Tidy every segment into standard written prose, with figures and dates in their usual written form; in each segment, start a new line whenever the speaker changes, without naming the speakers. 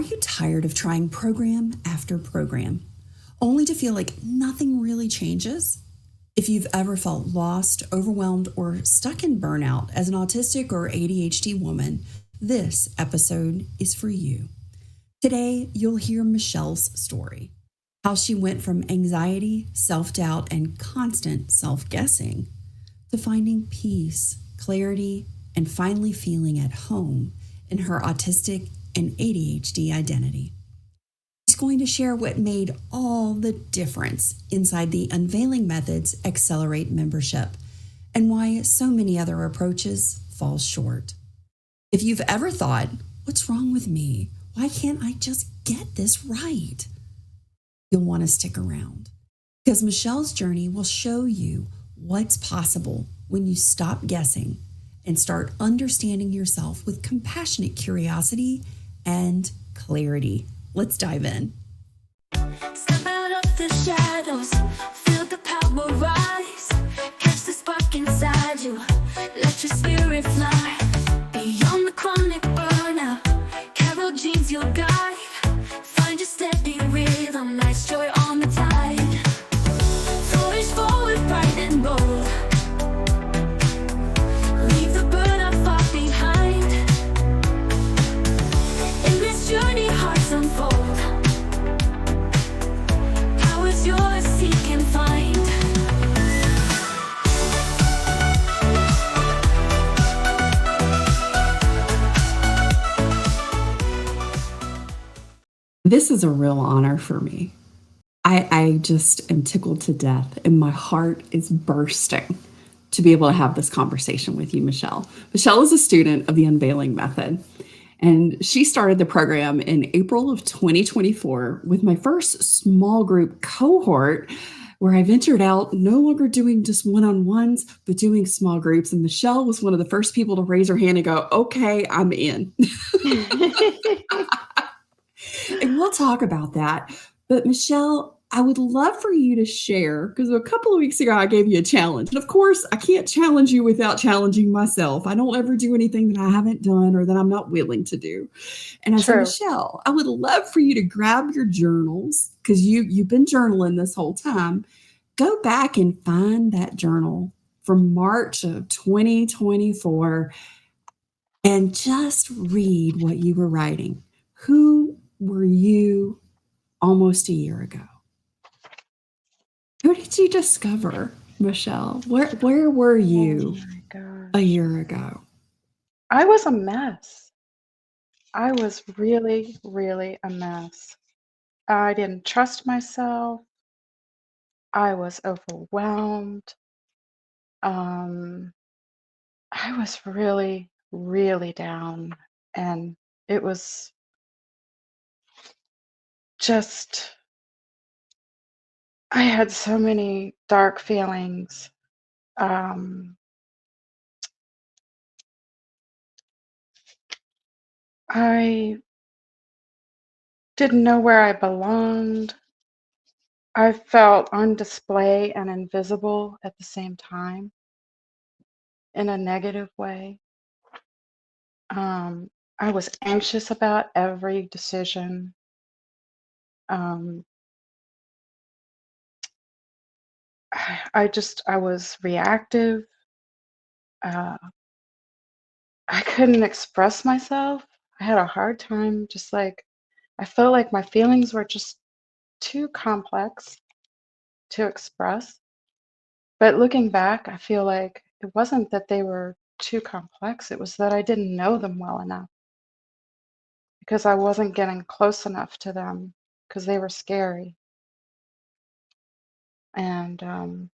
you tired of trying program after program, only to feel like nothing really changes? If you've ever felt lost, overwhelmed, or stuck in burnout as an autistic or ADHD woman, this episode is for you. Today, you'll hear Michelle's story, how she went from anxiety, self-doubt, and constant self-guessing to finding peace, clarity, and finally feeling at home in her autistic and ADHD identity. She's going to share what made all the difference inside the Unveiling Methods Accelerate membership and why so many other approaches fall short. If you've ever thought, what's wrong with me? Why can't I just get this right? You'll want to stick around because Michelle's journey will show you what's possible when you stop guessing and start understanding yourself with compassionate curiosity and clarity. Let's dive in.
Step out of the shadows, feel the power rise, catch the spark inside you, let your spirit fly, beyond the chronic burnout, Carol Jean's your guide, find your steady rhythm, nice joy on the tide, flourish forward, bright and bold, leave the burnout far behind, in this journey hearts unfold. Yours, seek and find.
This is a real honor for me. I just am tickled to death and my heart is bursting to be able to have this conversation with you, Michelle. Michelle is a student of the Unveiling Method. And she started the program in April of 2024 with my first small group cohort where I ventured out, no longer doing just one-on-ones, but doing small groups. And Michelle was one of the first people to raise her hand and go, okay, I'm in. And we'll talk about that. But Michelle, I would love for you to share, because a couple of weeks ago, I gave you a challenge. And of course, I can't challenge you without challenging myself. I don't ever do anything that I haven't done or that I'm not willing to do. And I said, Michelle, I would love for you to grab your journals, because you've been journaling this whole time. Go back and find that journal from March of 2024 and just read what you were writing. Who were you almost a year ago? Who did you discover, Michelle? Where were you a year ago?
I was a mess. I was really, really a mess. I didn't trust myself. I was overwhelmed. I was really, really down. And it was just, I had so many dark feelings. I didn't know where I belonged. I felt on display and invisible at the same time in a negative way. I was anxious about every decision. I was reactive. Uh, I couldn't express myself. I had a hard time, just like, I felt like my feelings were just too complex to express. But looking back, I feel like it wasn't that they were too complex, it was that I didn't know them well enough because I wasn't getting close enough to them because they were scary. And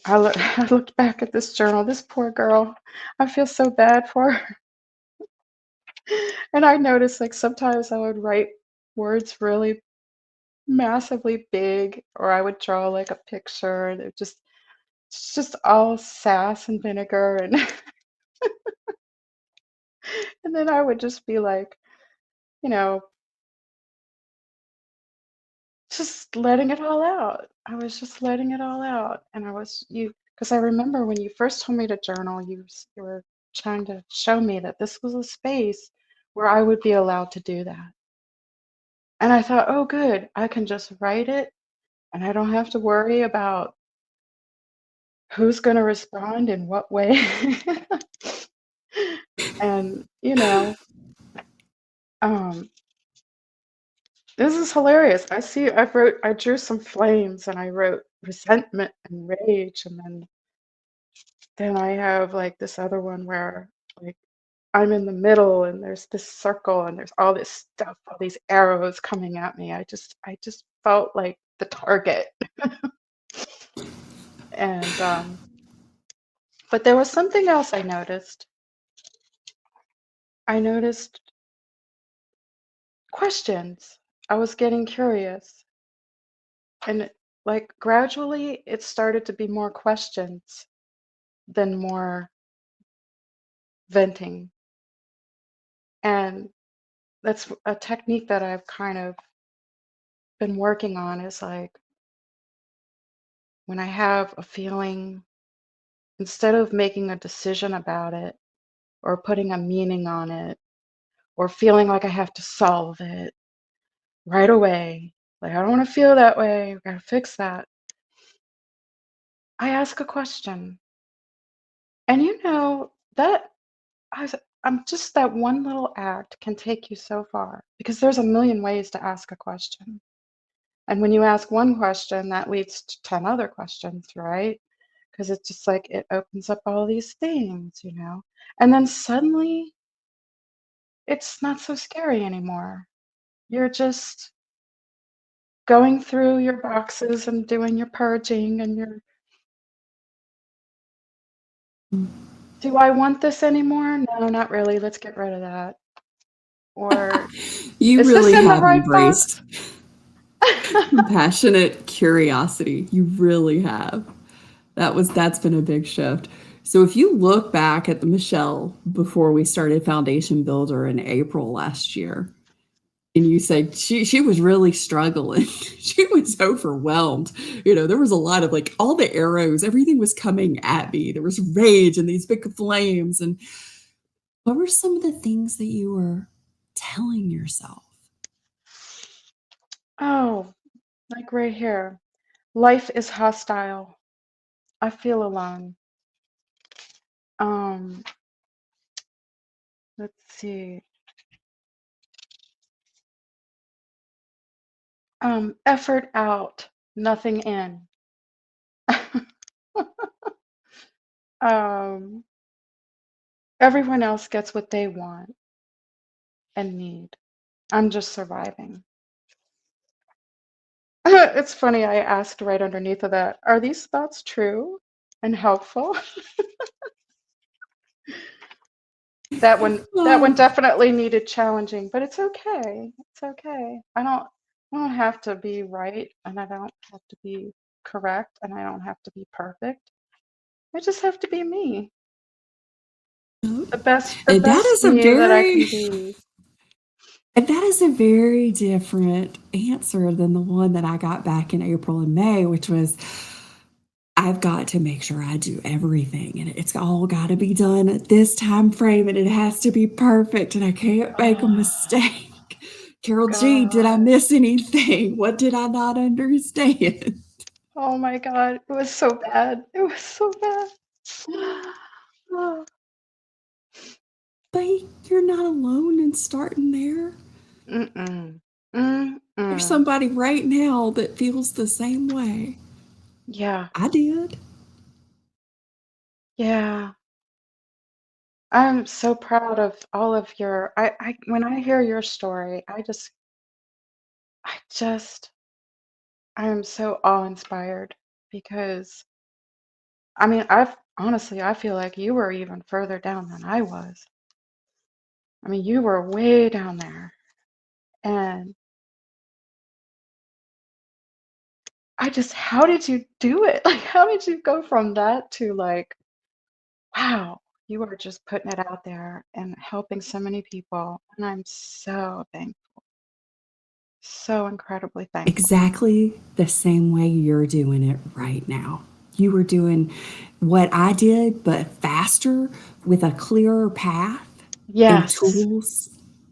I looked back at this journal, this poor girl, I feel so bad for her. And I noticed like sometimes I would write words really massively big, or I would draw like a picture and it's just all sass and vinegar and and then I would just be like, you know, just letting it all out. I was just letting it all out. And because I remember when you first told me to journal, you were trying to show me that this was a space where I would be allowed to do that. And I thought, oh, good, I can just write it and I don't have to worry about who's going to respond in what way. And, um, this is hilarious. I drew some flames and I wrote resentment and rage. And then I have like this other one where like I'm in the middle and there's this circle and there's all this stuff, all these arrows coming at me. I just felt like the target. And but there was something else I noticed. I noticed questions. I was getting curious. And like gradually it started to be more questions than more venting. And that's a technique that I've kind of been working on is like when I have a feeling, instead of making a decision about it or putting a meaning on it or feeling like I have to solve it right away, like I don't want to feel that way, I gotta fix that. I ask a question. And that I was, I'm just that one little act can take you so far because there's a million ways to ask a question. And when you ask one question, that leads to 10 other questions, right? Because it's just like it opens up all these things. And then suddenly it's not so scary anymore. You're just going through your boxes and doing your purging and do I want this anymore? No, not really. Let's get rid of that. Or
You
is this
really
in the
have
right box?
embraced compassionate curiosity. You really have. That's been a big shift. So if you look back at the Michelle before we started Foundation Builder in April last year, and you said she was really struggling. She was overwhelmed. There was a lot of like all the arrows, everything was coming at me. There was rage and these big flames. And what were some of the things that you were telling yourself?
Oh, like right here. Life is hostile. I feel alone. Um, let's see. Effort out, nothing in. um, Everyone else gets what they want and need. I'm just surviving. It's funny, I asked right underneath of that, are these thoughts true and helpful? That one
Oh,
definitely needed challenging, but it's okay. It's okay. I don't have to be right and I don't have to be correct and I don't have to be perfect. I just have to be me.
no.
The
And that
best
is a
me that I
very
can be.
And that is a very different answer than the one that I got back in April and May, which was I've got to make sure I do everything and it's all got to be done at this time frame and it has to be perfect and I can't make a
Oh
mistake. Carol G, did I
God.
miss anything? What did I not understand?
Oh my God. It was so bad. It was so bad. Oh,
But you're not alone in starting there.
mm-mm.
There's
Mm-mm.
somebody right now that feels the same way.
Yeah.
I did.
Yeah. I'm so proud of all of your I when I hear your story, I just I am so awe-inspired because I mean, I feel like you were even further down than I was. I mean, you were way down there. And how did you do it? Like, how did you go from that to like, wow, you are just putting it out there and helping so many people. And I'm so thankful, so incredibly thankful.
Exactly the same way you're doing it right now. You were doing what I did, but faster with a clearer path and
Yes.
tools.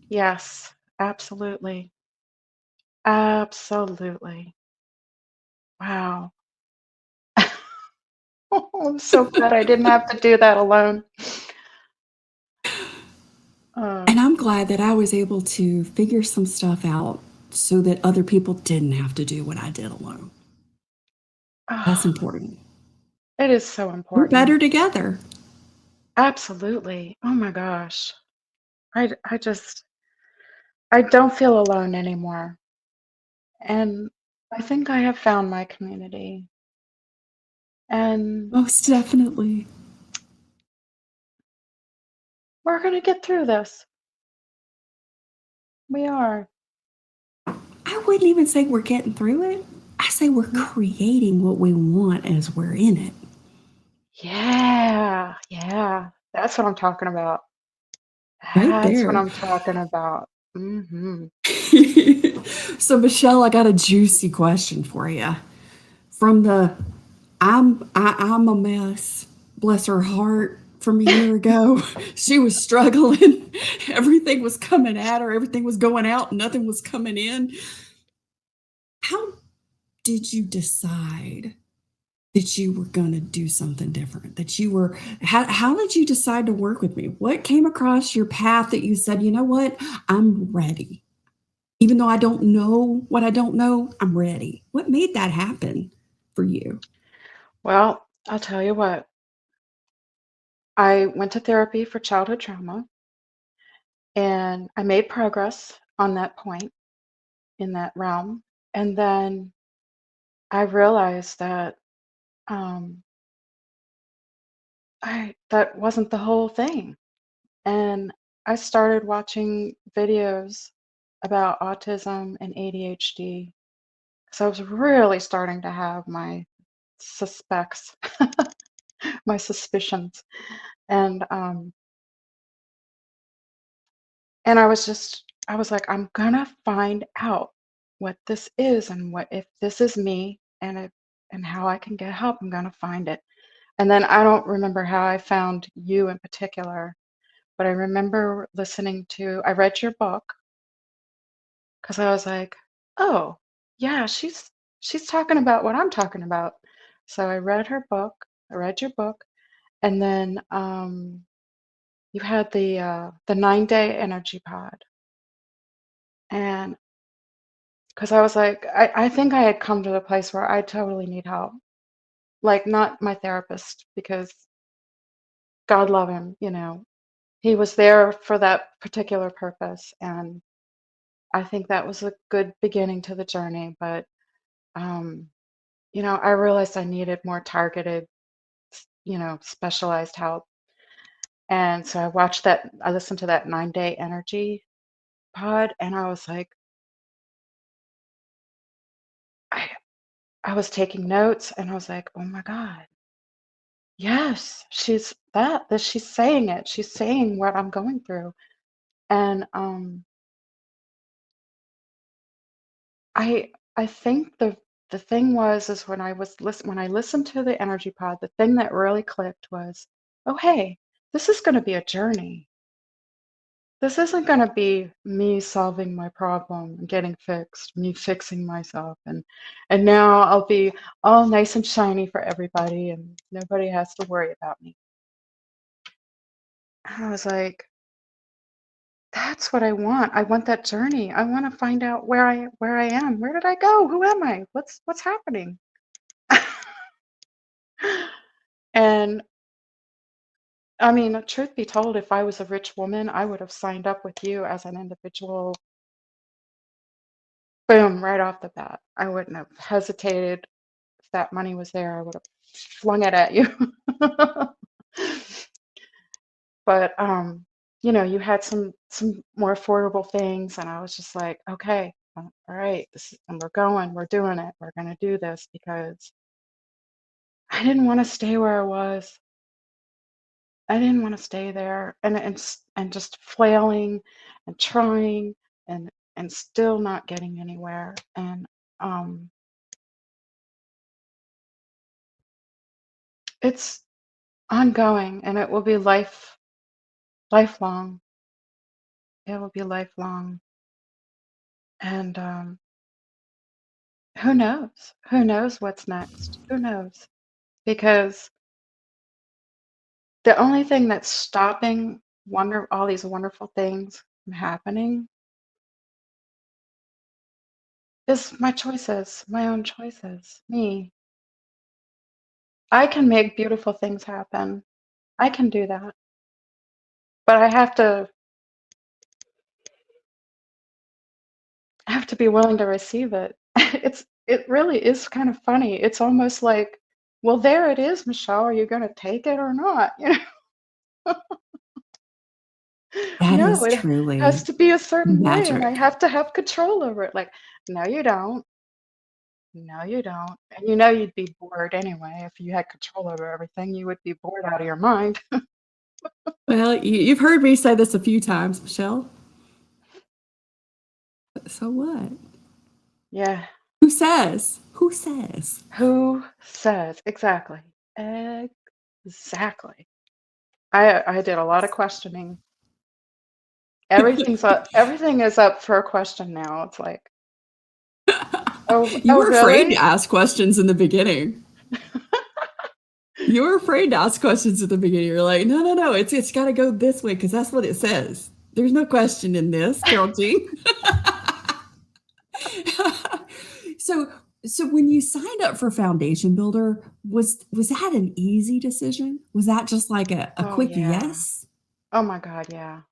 Yes, absolutely. Absolutely. Wow. I'm so glad I didn't have to do that alone.
And
Um,
I'm glad that I was able to figure some stuff out so that other people didn't have to do what I did alone. That's
ah,
important.
it is so
We're
important.
better together.
Absolutely. Oh my gosh. I just I don't feel alone anymore. And I think I have found my community. And
Most definitely.
we're going to get through this. We are.
I wouldn't even say we're getting through it. I say we're
Mhm.
creating what we want as we're in it.
Yeah. Yeah. That's what I'm talking about.
Right
That's what
there.
I'm talking about. Mhm.
So, Michelle, I got a juicy question for you. From the I'm a mess, bless her heart, from a year ago. She was struggling. Everything was coming at her, everything was going out, nothing was coming in. How did you decide that you were going to do something different? That you were, how did you decide to work with me? What came across your path that you said, you know what, I'm ready? Even though I don't know what I don't know, I'm ready. What made that happen for you?
Well, I'll tell you what. I went to therapy for childhood trauma and I made progress on that point in that realm. And then I realized that um, that wasn't the whole thing. And I started watching videos about autism and ADHD because I was really starting to have my suspects, my suspicions, and um, and I was like, I'm gonna find out what this is and what if this is me and how I can get help. I'm gonna find it. And then I don't remember how I found you in particular, but I remember I read your book because I was like, oh, yeah, she's talking about what I'm talking about. So I read your book, and then you had the 9-day energy pod. And because I was like, I think I had come to the place where I totally need help. Like, not my therapist, because God love him, he was there for that particular purpose. And I think that was a good beginning to the journey. But, um, I realized I needed more targeted, specialized help. And so I listened to that 9-day energy pod, and I was like, I, I was taking notes, and I was like, oh my God. Yes, that she's saying it. She's saying what I'm going through. And I think the thing was is when I listened to the energy pod, the thing that really clicked was, "Oh, hey, this is going to be a journey. This isn't going to be me solving my problem and getting fixed, me fixing myself and now I'll be all nice and shiny for everybody and nobody has to worry about me." And I was like, that's what I want. I want that journey. I want to find out where I am. Where did I go? Who am I? What's happening? And I mean, truth be told, if I was a rich woman, I would have signed up with you as an individual, boom, right off the bat. I wouldn't have hesitated. If that money was there, I would have flung it at you. But you had some more affordable things, and I was just like, okay, all right, and we're doing it. We're gonna do this because I didn't want to stay where I was. I didn't want to stay there and just flailing and trying and still not getting anywhere. And um, it's ongoing, and it will be lifelong. It will be lifelong. And who knows? Who knows what's next? Who knows? Because the only thing that's stopping all these wonderful things from happening is my choices, my own choices, me. I can make beautiful things happen. I can do that. But I have to be willing to receive it. It really is kind of funny. It's almost like, well, there it is, Michelle. Are you going to take it or not?
That
No,
is
it has
truly
to be a certain way, and I
magic.
have to have control over it. Like, no, you don't. No, you don't. And you'd be bored anyway. If you had control over everything, you would be bored out of your mind.
Well, you've heard me say this a few times, Michelle. So what?
Yeah.
Who says? Who says?
Who says? Exactly. Exactly. I did a lot of questioning. Everything is up for a question now. It's like,
You
oh,
were afraid to
really?
ask questions in the beginning. You were afraid to ask questions at the beginning. You're like, no, no, no, it's got to go this way because that's what it says. There's no question in this, Carol G. so, so when you signed up for Foundation Builder, was that an easy decision? Was that just like a
Oh,
quick
yeah.
yes?
Oh my God, yeah.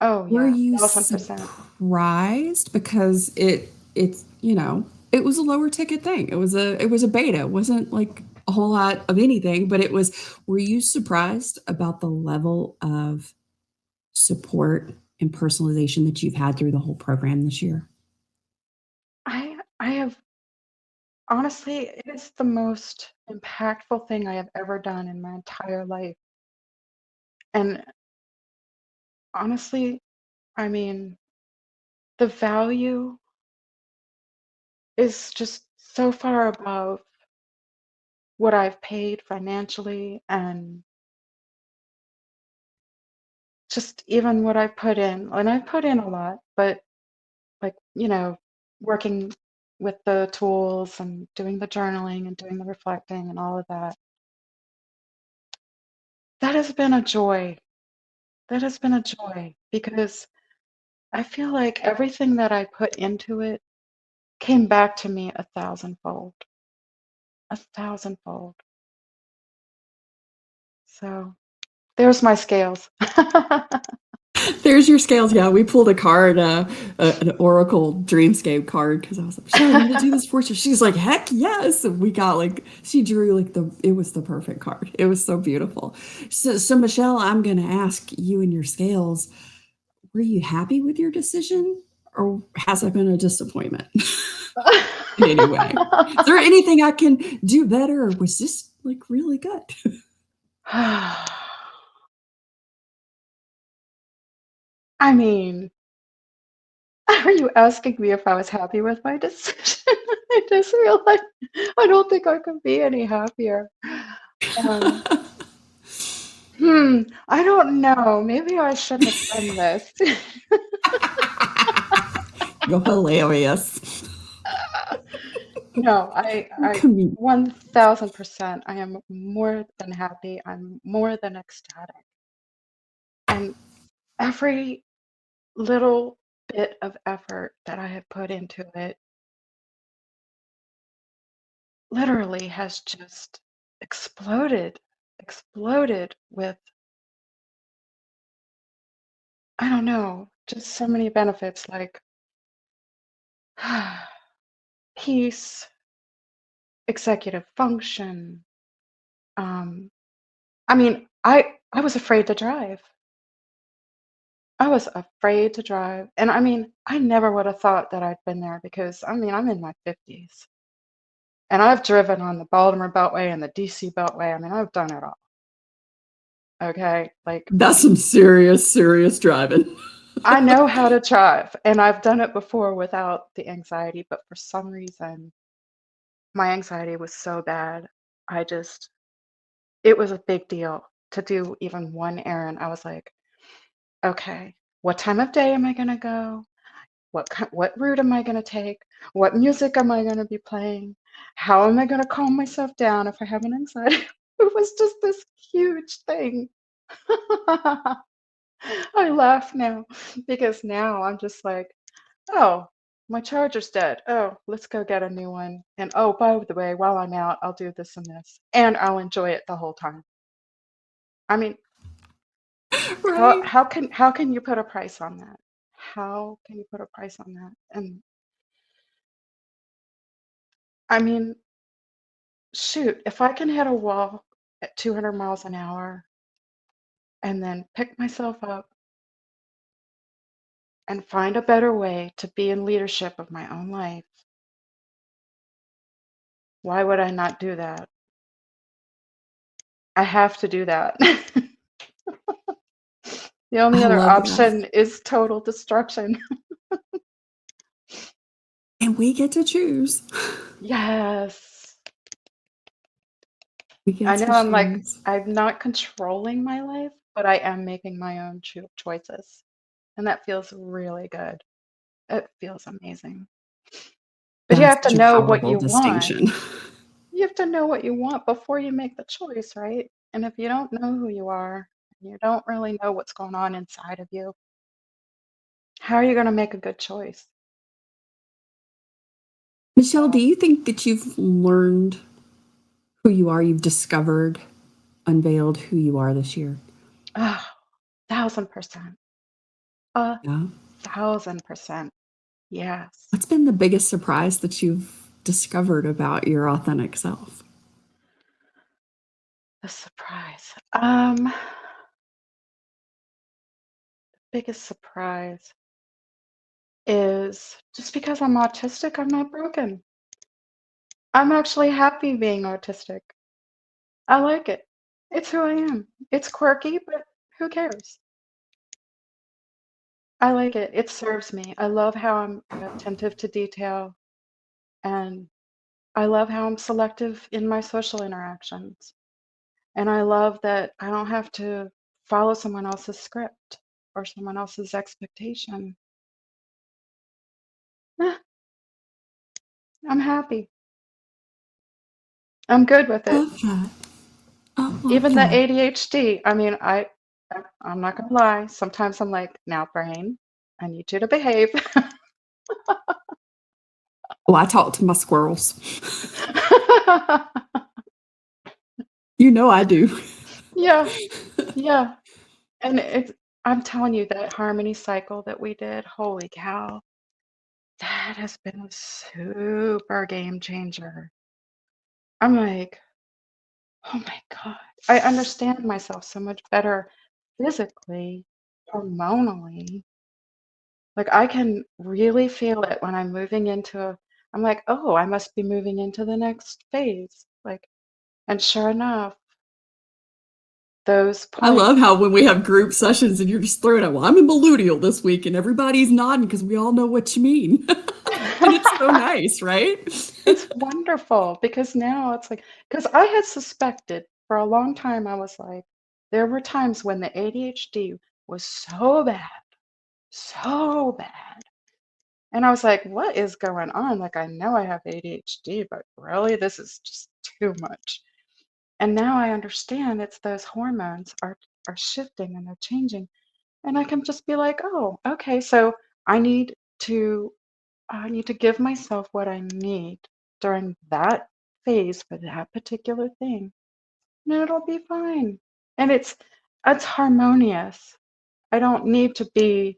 Oh,
Were
yeah.
you
1,000%.
surprised because it's it was a lower ticket thing. It was a beta. It wasn't like a whole lot of anything, but it was. Were you surprised about the level of support and personalization that you've had through the whole program this year?
I have honestly, it is the most impactful thing I have ever done in my entire life. And honestly, I mean, the value is just so far above what I've paid financially and just even what I put in. And I put in a lot, but like, working with the tools and doing the journaling and doing the reflecting and all of that, that has been a joy. That has been a joy because I feel like everything that I put into it came back to me a thousandfold, a thousandfold. So there's my scales.
There's your scales. Yeah, we pulled a card, an Oracle Dreamscape card, because I was like, Michelle, you want to do this for you? She's like, heck yes. And we got like, she drew like it was the perfect card. It was so beautiful. So Michelle, I'm going to ask you and your scales, were you happy with your decision or has it been a disappointment in any way? Is there anything I can do better or was this like really good?
I mean, are you asking me if I was happy with my decision? I just feel like I don't think I could be any happier. Um, I don't know. Maybe I shouldn't have done this.
You're hilarious.
No, I
Come here.
1000%. I am more than happy. I'm more than ecstatic. And every little bit of effort that I have put into it literally has just exploded with, I don't know, just so many benefits like peace, executive function. Um, I mean, I was afraid to drive. I was afraid to drive. And I mean, I never would have thought that I'd been there because I mean, I'm in my 50s and I've driven on the Baltimore Beltway and the DC Beltway. I mean, I've done it all. Okay. Like,
That's some serious, serious driving.
I know how to drive and I've done it before without the anxiety, but for some reason, my anxiety was so bad. I just, it was a big deal to do even one errand. I was like, okay. What time of day am I going to go? What route am I going to take? What music am I going to be playing? How am I going to calm myself down if I have an anxiety? It was just this huge thing. I laugh now because now I'm just like, oh, my charger's dead. Oh, let's go get a new one. And oh, by the way, while I'm out, I'll do this and this, and I'll enjoy it the whole time. I mean,
Right.
how can you put a price on that? How can you put a price on that? And I mean, shoot, if I can hit a wall at 200 miles an hour and then pick myself up and find a better way to be in leadership of my own life, why would I not do that? I have to do that. The only
I
other
love that.
option is total destruction.
And we get to choose.
Yes.
We get
I know
to
I'm like,
choose.
I'm not controlling my life, but I am making my own choices. And that feels really good. It feels amazing. But you
That's
have to
such a
know what
powerful
you want.
distinction.
You have to know what you want before you make the choice, right? And if you don't know who you are, you don't really know what's going on inside of you, how are you going to make a good choice?
Michelle, do you think that you've learned who you are? You've discovered, unveiled who you are this year?
Oh, 1000%. A
Yeah.
1000%. Yes.
What's been the biggest surprise that you've discovered about your authentic self?
The surprise. Biggest surprise is just because I'm autistic, I'm not broken. I'm actually happy being autistic. I like it. It's who I am. It's quirky, but who cares? I like it. It serves me. I love how I'm attentive to detail, and I love how I'm selective in my social interactions. And I love that I don't have to follow someone else's script or someone else's expectation. Eh, I'm happy. I'm good with
I
it.
love that. I love
Even the
that.
ADHD, I mean, I'm not gonna lie. Sometimes I'm like, now, brain, I need you to behave.
Well, I talk to my squirrels. You know I do.
Yeah, yeah. And I'm telling you, that harmony cycle that we did, holy cow, that has been a super game changer. I'm like, oh my God, I understand myself so much better physically, hormonally. Like I can really feel it when I'm moving I'm like, oh, I must be moving into the next phase. Like, and sure enough, those
I love
points.
how when we have group sessions and you're just throwing out, well, I'm in Meludial this week, and everybody's nodding because we all know what you mean. And it's so nice, right?
It's wonderful because now it's like, because I had suspected for a long time, I was like, there were times when the ADHD was so bad. And I was like, what is going on? Like, I know I have ADHD, but really, this is just too much. And now I understand it's those hormones are shifting and they're changing. And I can just be like, oh, okay, so I need to I need to give myself what I need during that phase for that particular thing, and it'll be fine. And it's harmonious. I don't need to be,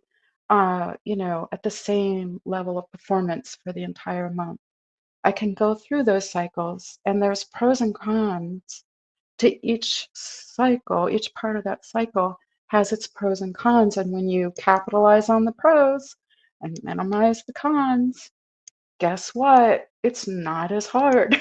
at the same level of performance for the entire month. I can go through those cycles, and there's pros and cons to each cycle. Each part of that cycle has its pros and cons, and when you capitalize on the pros and minimize the cons, guess what? It's not as hard.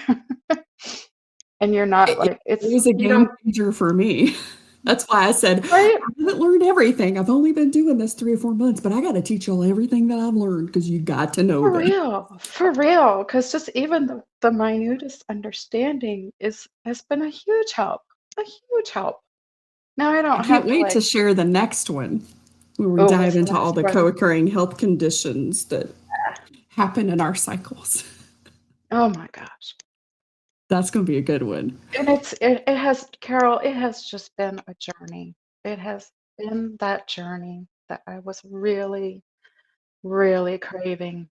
And you're not
It
like,
was a
you
game
don't,
changer for me. That's why I said,
right?
I haven't learned everything. I've only been doing this 3 or 4 months, but I got to teach y'all everything that I've learned because you got to know this.
For real. Because just even the minutest understanding has been a huge help, a huge help. Now I
I
don't
can't
have to
wait to
like,
share the next one. where we
Oh,
dive
what's the
into all
last
the
one?
co-occurring health conditions that happen in our cycles.
Oh my gosh.
That's going to be a good one.
And it has, Carol, it has just been a journey. It has been that journey that I was really, really craving.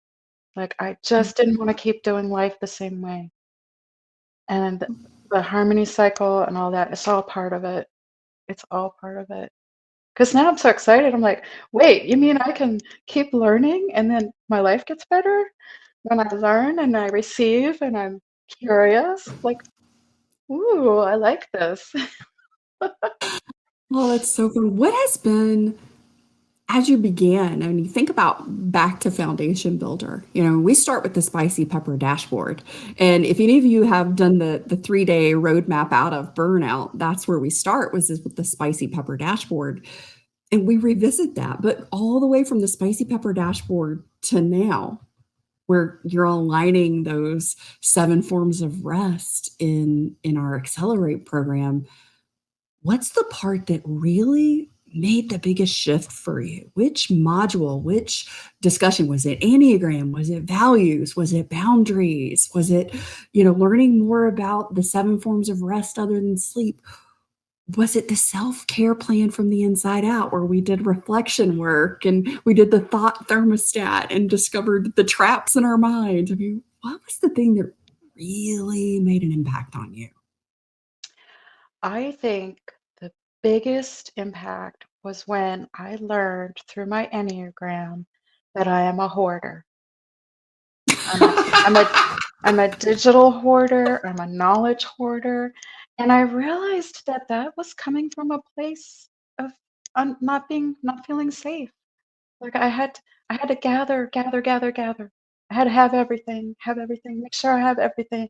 Like I just didn't want to keep doing life the same way. And the harmony cycle and all that, it's all part of it. It's all part of it. Because now I'm so excited. I'm like, wait, you mean I can keep learning and then my life gets better when I learn and I receive and I'm curious? Like, ooh, I like this.
Oh, that's so fun. What has been, as you began, and you think about back to foundation builder, we start with the spicy pepper dashboard. And if any of you have done the 3-day roadmap out of burnout, that's where we start, was with the spicy pepper dashboard. And we revisit that, but all the way from the spicy pepper dashboard to now, where you're aligning those 7 forms of rest in our Accelerate program. What's the part that really made the biggest shift for you? Which module, which discussion? Was it Enneagram? Was it values? Was it boundaries? Was it, learning more about the 7 forms of rest other than sleep? Was it the self-care plan from the inside out, where we did reflection work and we did the thought thermostat and discovered the traps in our minds? I mean, what was the thing that really made an impact on you?
I think the biggest impact was when I learned through my Enneagram that I am a hoarder. I'm a I'm a I'm a digital hoarder, I'm a knowledge hoarder, and I realized that that was coming from a place of not feeling safe. Like I had to gather, gather, gather, gather. I had to have everything, make sure I have everything.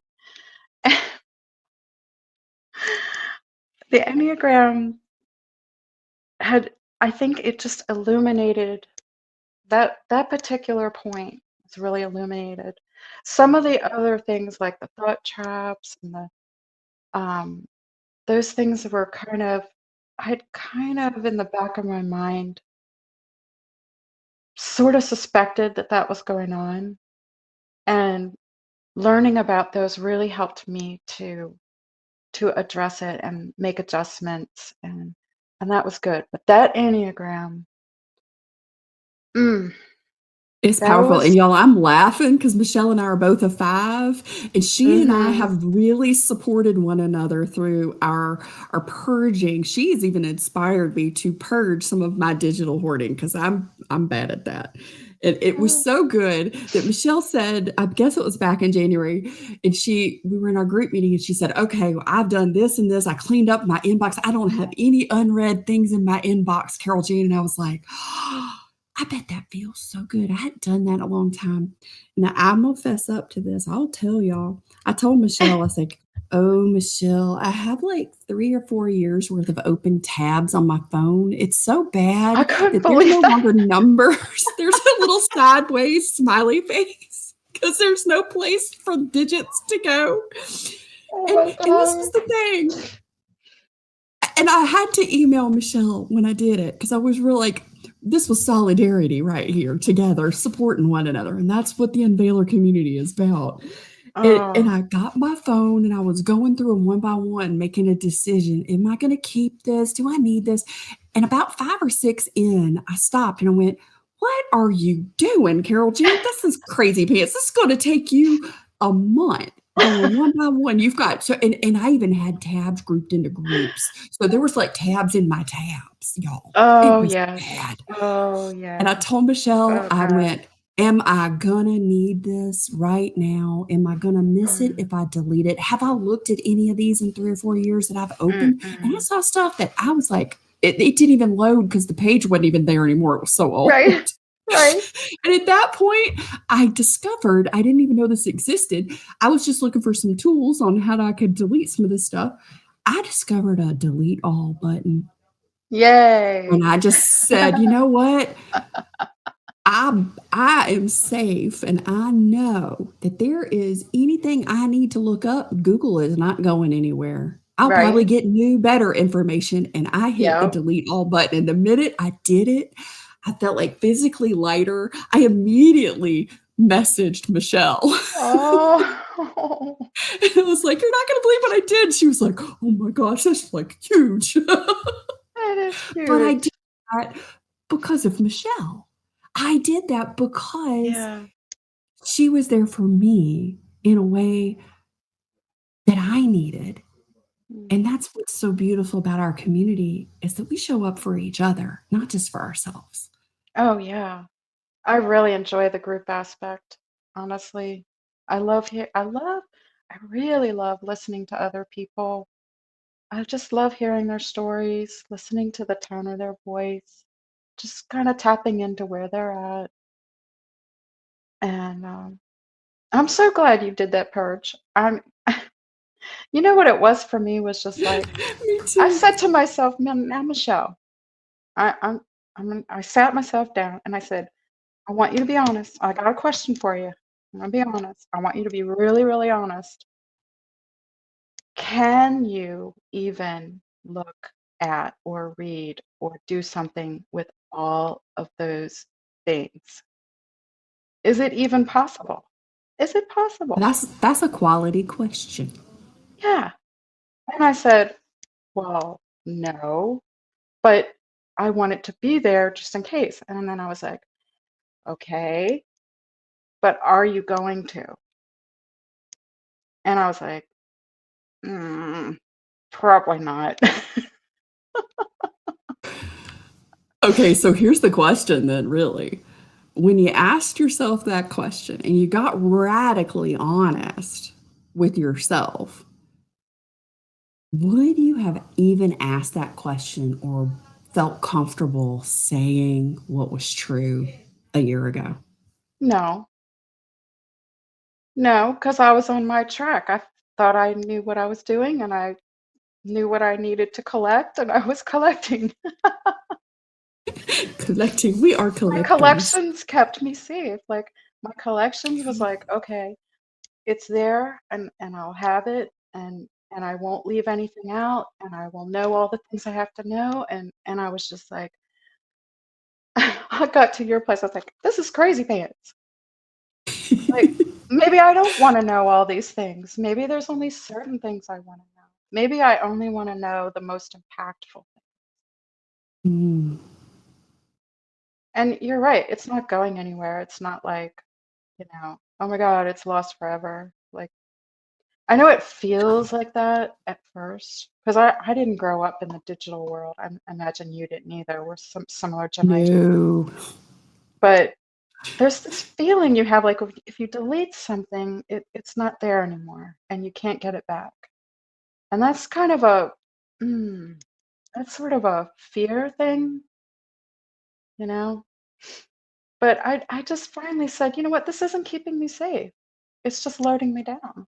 The Enneagram had, I think it just illuminated that particular point was really illuminated. Some of the other things like the thought traps and the um those things were kind of, I had kind of in the back of my mind sort of suspected that that was going on, and learning about those really helped me to address it and make adjustments, and that was good. But that Enneagram, mm,
It's
that
powerful. And
was
y'all, I'm laughing because Michelle and I are both a 5, and she and I
mhm.
have really supported one another through our purging. She's even inspired me to purge some of my digital hoarding because I'm bad at that. And it was so good that Michelle said, I guess it was back in January, and we were in our group meeting and she said, okay, well, I've done this and this. I cleaned up my inbox. I don't have any unread things in my inbox, Carol Jean. And I was like, I bet that feels so good. I hadn't done that in a long time. Now, I'm going to fess up to this. I'll tell y'all. I told Michelle, I was like, oh, Michelle, I have like 3 or 4 years worth of open tabs on my phone. It's so
I
bad
couldn't
that there's
believe
no
that.
longer numbers. There's a little sideways smiley face because there's no place for digits to go.
Oh
And,
my
and this was
god.
the thing. And I had to email Michelle when I did it because I was real like, this was solidarity right here together, supporting one another. And that's what the Unveiler community is about. And
Oh,
I got my phone and I was going through them one by one, making a decision. Am I going to keep this? Do I need this? And about 5 or 6 in, I stopped and I went, what are you doing, Carol Jean? This is crazy pants. This is going to take you a month going one by one. You've got so, and I even had tabs grouped into groups. So there was like tabs in my tabs, y'all. It
oh
was
yes.
bad.
Oh
And I
yes.
told Michelle,
Oh
I
god.
went, am I gonna need this right now? Am I gonna miss it
Mm,
if I delete it? Have I looked at any of these in 3 or 4 years that I've opened? And I
mm-mm.
saw stuff that I was like, it didn't even load because the page wasn't even there anymore. It was so
Right.
old.
Right.
And at that point, I discovered I didn't even know this existed. I was just looking for some tools on how I could delete some of this stuff. I discovered a delete all button. And
Yay.
I just said, you know what? I am safe and I know that there is anything I need to look up, Google is not going anywhere. I'll probably
Right.
get new, better information. And I hit the
Yep.
delete all button. And the minute I did it, I felt like physically lighter. I immediately messaged Michelle.
Oh.
And I was like, "You're not going to believe what I did." She was like, "Oh my gosh, that's like huge."
That is
But I
huge.
did that because of Michelle. I did that because
Yeah.
she was there for me in a way that I needed.
Mm.
And that's what's so beautiful about our community is that we show up for each other, not just for ourselves.
Oh, yeah. I really enjoy the group aspect, honestly. I really love listening to other people. I just love hearing their stories, listening to the tone of their voice, just kind of tapping into where they're at. And I'm so glad you did that purge. You know what it was for me was just like
Me
I
too.
said to myself, Now, Michelle, I sat myself down and I said, I want you to be honest. I got a question for you. I'm gonna be honest. I want you to be really, really honest. Can you even look at or read or do something with all of those things? Is it even possible? Is it possible?
That's a quality question.
Yeah. And I said, well, no, but I want it to be there just in case. And then I was like, okay, but are you going to? And I was like, mm, probably not.
Okay, so here's the question then, really. When you asked yourself that question and you got radically honest with yourself, would you have even asked that question or felt comfortable saying what was true a year ago?
No, no, because I was on my track. I thought I knew what I was doing and I knew what I needed to collect, and I was collecting.
Collecting. We are
My
collectors.
collections kept me safe. Like, my collections was like, okay, it's there and I'll have it and I won't leave anything out and I will know all the things I have to know. And I was just like, I got to your place. I was like, this is crazy pants. Like, maybe I don't want to know all these things. Maybe there's only certain things I want to know. Maybe I only want to know the most impactful thing.
Mm.
And you're right, it's not going anywhere. It's not like, oh my God, it's lost forever. Like, I know it feels like that at first because I didn't grow up in the digital world. I imagine you didn't either. We're some similar generation.
No.
But there's this feeling you have like if you delete something, it's not there anymore and you can't get it back. And that's kind of mm, that's sort of a fear thing, you know? But I just finally said, you know what? This isn't keeping me safe. It's just loading me down.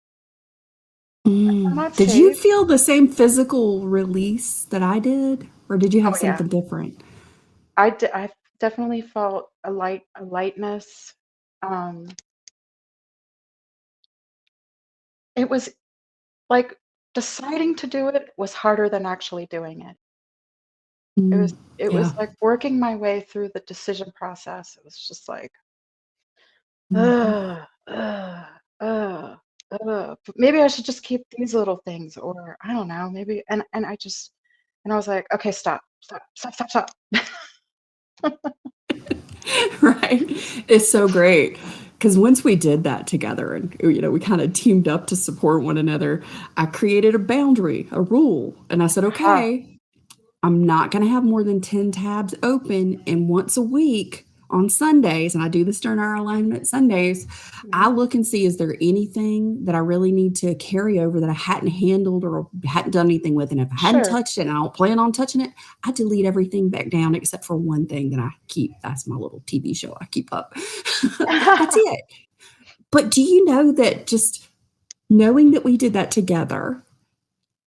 I'm not
Did you
safe.
feel the same physical release that I did, or did you have
Oh yeah.
something different?
I definitely felt a lightness. Um, it was like deciding to do it was harder than actually doing it. It was
Mm,
it was
yeah.
like working my way through the decision process. It was just like,
Mhm.
ugh, ugh, ugh, ugh. But maybe I should just keep these little things, or I don't know, maybe. And I was like, okay, stop, stop, stop, stop, stop.
Right? It's so great because once we did that together and we kind of teamed up to support one another, I created a boundary, a rule, and I said,
Aha.
"Okay, I'm not going to have more than 10 tabs open. And once a week on Sundays, and I do this during our alignment Sundays, I
Mhm.
look and see is there anything that I really need to carry over that I hadn't handled or hadn't done anything with. And if I hadn't
Sure.
touched it and I don't plan on touching it, I delete everything back down except for one thing that I keep. That's my little TV show I keep up. That's it. But do you know that just knowing that we did that together,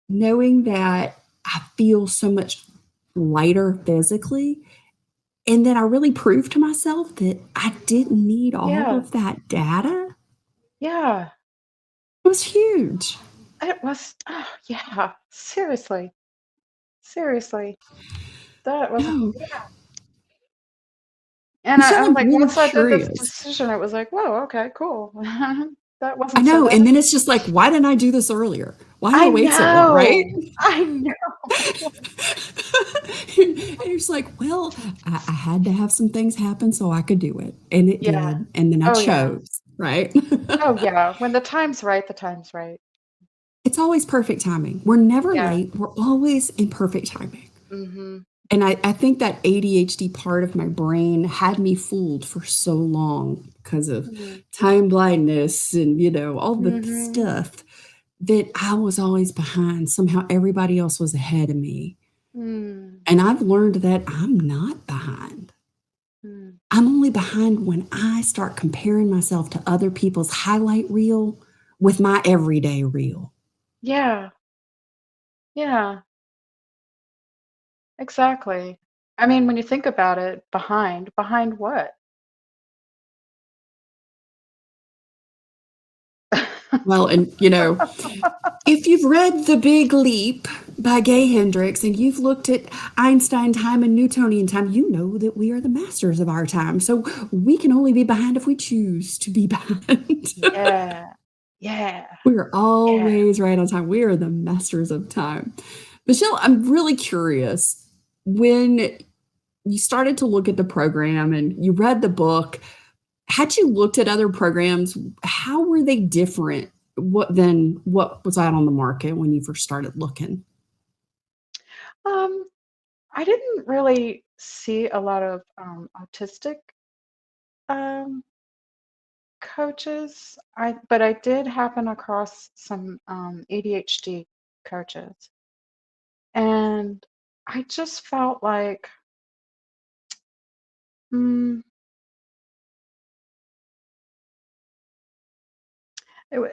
knowing that I feel so much lighter physically, and then I really proved to myself that I didn't need all
Yeah,
of that data.
yeah.
It was huge.
it was, oh, yeah, seriously, seriously, that was,
No,
yeah, and
Michelle,
I'm
I'm
like,
really
once I did this
curious.
decision, it was like, "Whoa, okay, cool." That
I
wasn't so
know,
bad.
and then it's just like, why didn't I do this earlier? Why did I
I
wait so long, right?
know, I know.
And you're just like, well, I had to have some things happen so I could do it, and it
Yeah.
did, and then I
Oh, yeah.
chose, right?
Oh, yeah, when the time's right, the time's right.
It's always perfect timing. We're never
Yeah.
late. We're always in perfect timing.
Mhm.
And I think that ADHD part of my brain had me fooled for so long because of
Mhm.
time blindness and, all the
Mhm.
stuff that I was always behind. Somehow everybody else was ahead of me.
Mm.
And I've learned that I'm not behind.
Mm.
I'm only behind when I start comparing myself to other people's highlight reel with my everyday reel.
Yeah. Yeah. Exactly. I mean, when you think about it, behind what?
Well, and if you've read The Big Leap by Gay Hendricks and you've looked at Einstein time and Newtonian time, you know that we are the masters of our time. So we can only be behind if we choose to be behind.
Yeah. Yeah.
We're
Yeah.
always right on time. We are the masters of time. Michelle, I'm really curious. When you started to look at the program and you read the book, had you looked at other programs? How were they different than what was out on the market when you first started looking?
Um, I didn't really see a lot of, autistic, um, coaches. But I did happen across some, ADHD coaches, and I just felt like, mm, it wa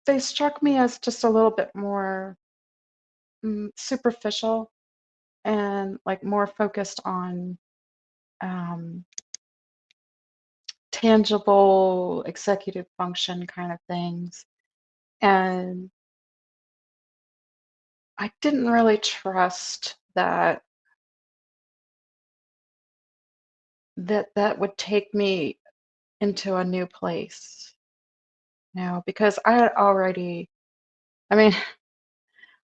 they struck me as just a little bit more, superficial and, like, more focused on, um, tangible executive function kind of things, and I didn't really trust that would take me into a new place, because I had already, I mean,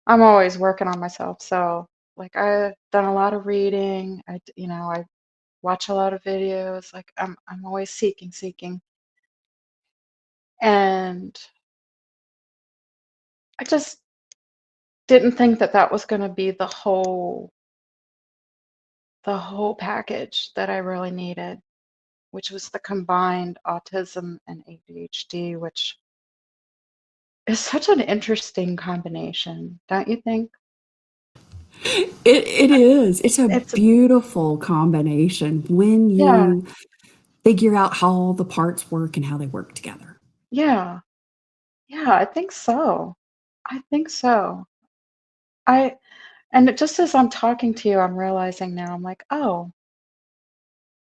I'm always working on myself, so, like, I've done a lot of reading, I watch a lot of videos, like, I'm always seeking, and I just didn't think that that was gonna be the whole package that I really needed, which was the combined autism and ADHD, which is such an interesting combination, don't you think?
It is. It's a
It's a
beautiful combination when
Yeah,
you figure out how all the parts work and how they work together.
yeah, yeah, I think so. I think so. I just as I'm talking to you, I'm realizing now, I'm like, "Oh,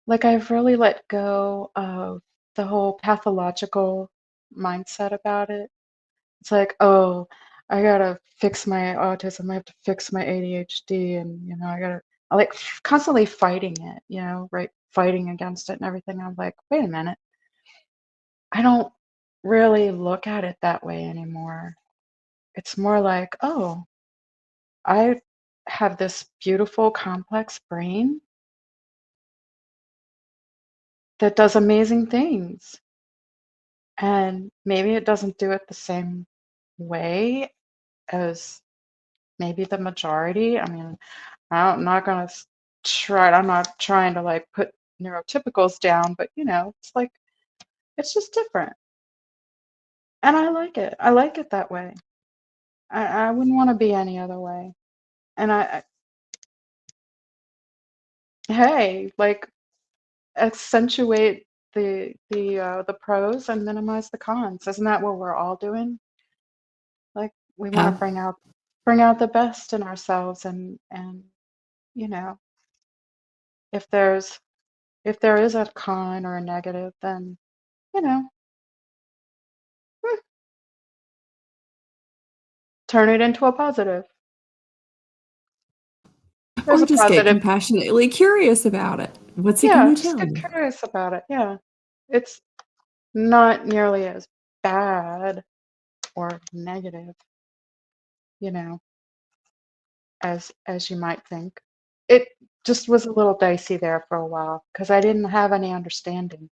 like, I've really let go of the whole pathological mindset about it." It's like, "Oh, I gotta fix my autism, I have to fix my ADHD, and, I like constantly fighting it, right? Fighting against it and everything. I'm like, wait a minute. I don't really look at it that way anymore. It's more like, oh, I have this beautiful, complex brain that does amazing things. And maybe it doesn't do it the same way as maybe the majority. I mean, I'm not gonna try. I'm not trying to like put neurotypicals down, but it's like it's just different, and I like it. I like it that way. I wouldn't want to be any other way. And hey, like accentuate the pros and minimize the cons. Isn't that what we're all doing? Like we want to
Ab
bring out the best in ourselves, and you know if there's if there is a con or a negative, then you know. turn it into a positive. There's
Or
a
just get
positive.
compassionately curious about it. What's it
Yeah,
gonna
just
tell
get
you?
curious about it. Yeah. It's not nearly as bad or negative, you know, as you might think. It just was a little dicey there for a while because I didn't have any understanding.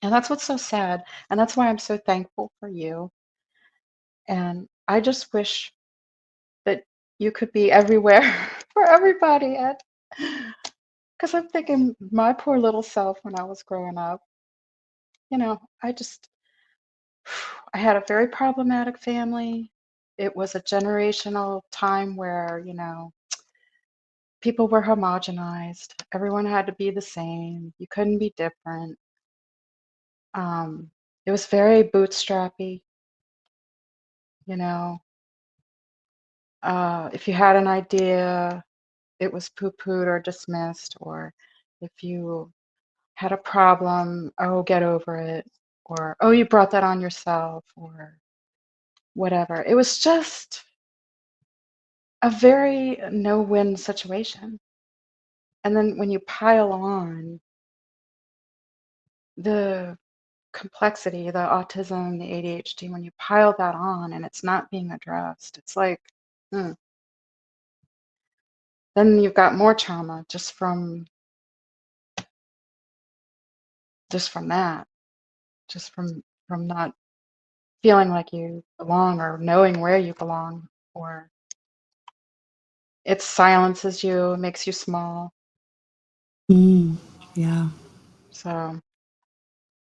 And that's what's so sad. And that's why I'm so thankful for you. And I just wish that you could be everywhere for everybody. And because I'm thinking my poor little self when I was growing up, I just, I had a very problematic family. It was a generational time where, people were homogenized. Everyone had to be the same. You couldn't be different. Um, it was very bootstrappy, you know. If you had an idea, it was poo-pooed or dismissed, or if you had a problem, oh, get over it, or oh, you brought that on yourself, or whatever. It was just a very no-win situation. And then when you pile on the complexity, the autism, the ADHD, when you pile that on and it's not being addressed, it's like, mm, then you've got more trauma just from that, just from not feeling like you belong or knowing where you belong, or it silences you, makes you small.
Mm, yeah.
So,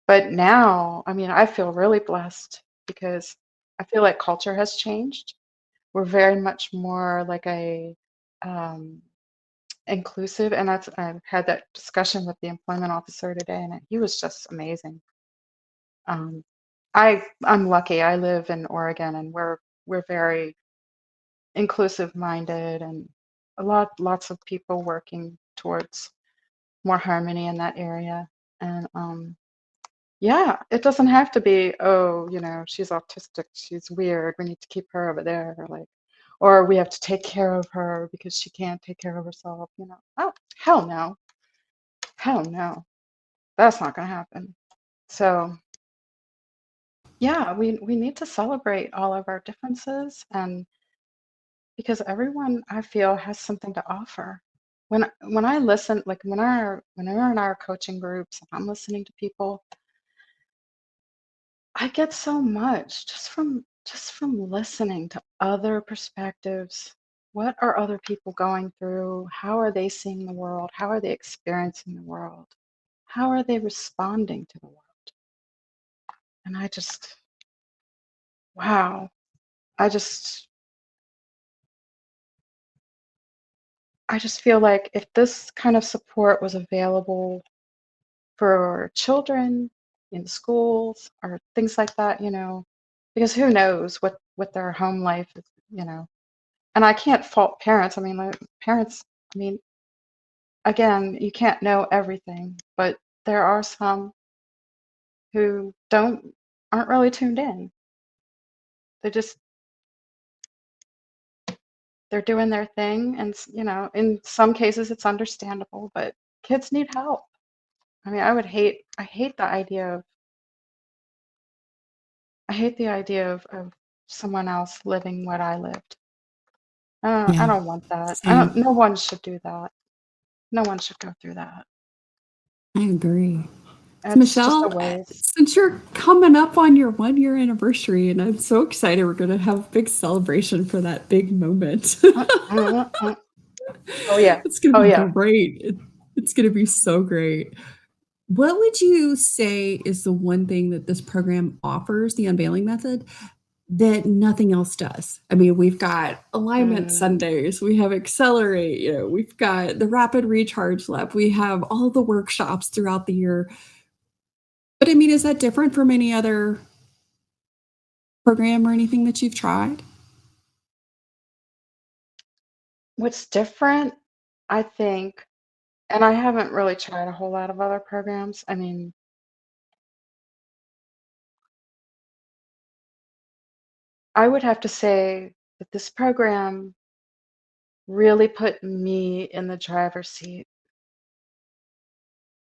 but now, I mean, I feel really blessed because I feel like culture has changed. We're very much more like a um, inclusive, and I had that discussion with the employment officer today, and he was just amazing. Um, I'm lucky. I live in Oregon, and we're very inclusive minded, and lots of people working towards more harmony in that area. And yeah, it doesn't have to be, oh, she's autistic, she's weird, we need to keep her over there, or we have to take care of her because she can't take care of herself. Oh, hell no. Hell no. That's not going to happen. So, yeah, we need to celebrate all of our differences, and because everyone I feel has something to offer. When I listen, like when we're in our coaching groups and I'm listening to people, I get so much just from listening to other perspectives. What are other people going through? How are they seeing the world? How are they experiencing the world? How are they responding to the world? And wow, I just I just feel like if this kind of support was available for children in schools or things like that, because who knows what their home life is. And I can't fault parents. I mean, like, parents, I mean, again, you can't know everything, but there are some who aren't really tuned in. They just they're doing their thing, and in some cases it's understandable, but kids need help. I mean, I hate the idea of someone else living what I lived. I
Yeah.
don't want that.
Same.
No one should do that. No one should go through that.
I agree. So
It's just a
Michelle,
waste.
since you're coming up on your 1 year anniversary, and I'm so excited, we're going to have a big celebration for that big moment.
Uh, uh, uh. Oh yeah.
It's going to
Oh
be
yeah.
great. It's going to be so great. What would you say is the one thing that this program offers, the unveiling method, that nothing else does? I mean, we've got alignment
Mm.
Sundays, we have accelerate, we've got the rapid recharge lab, we have all the workshops throughout the year. But I mean, is that different from any other program or anything that you've tried?
What's different, I think, and I haven't really tried a whole lot of other programs. I mean, I would have to say that this program really put me in the driver's seat.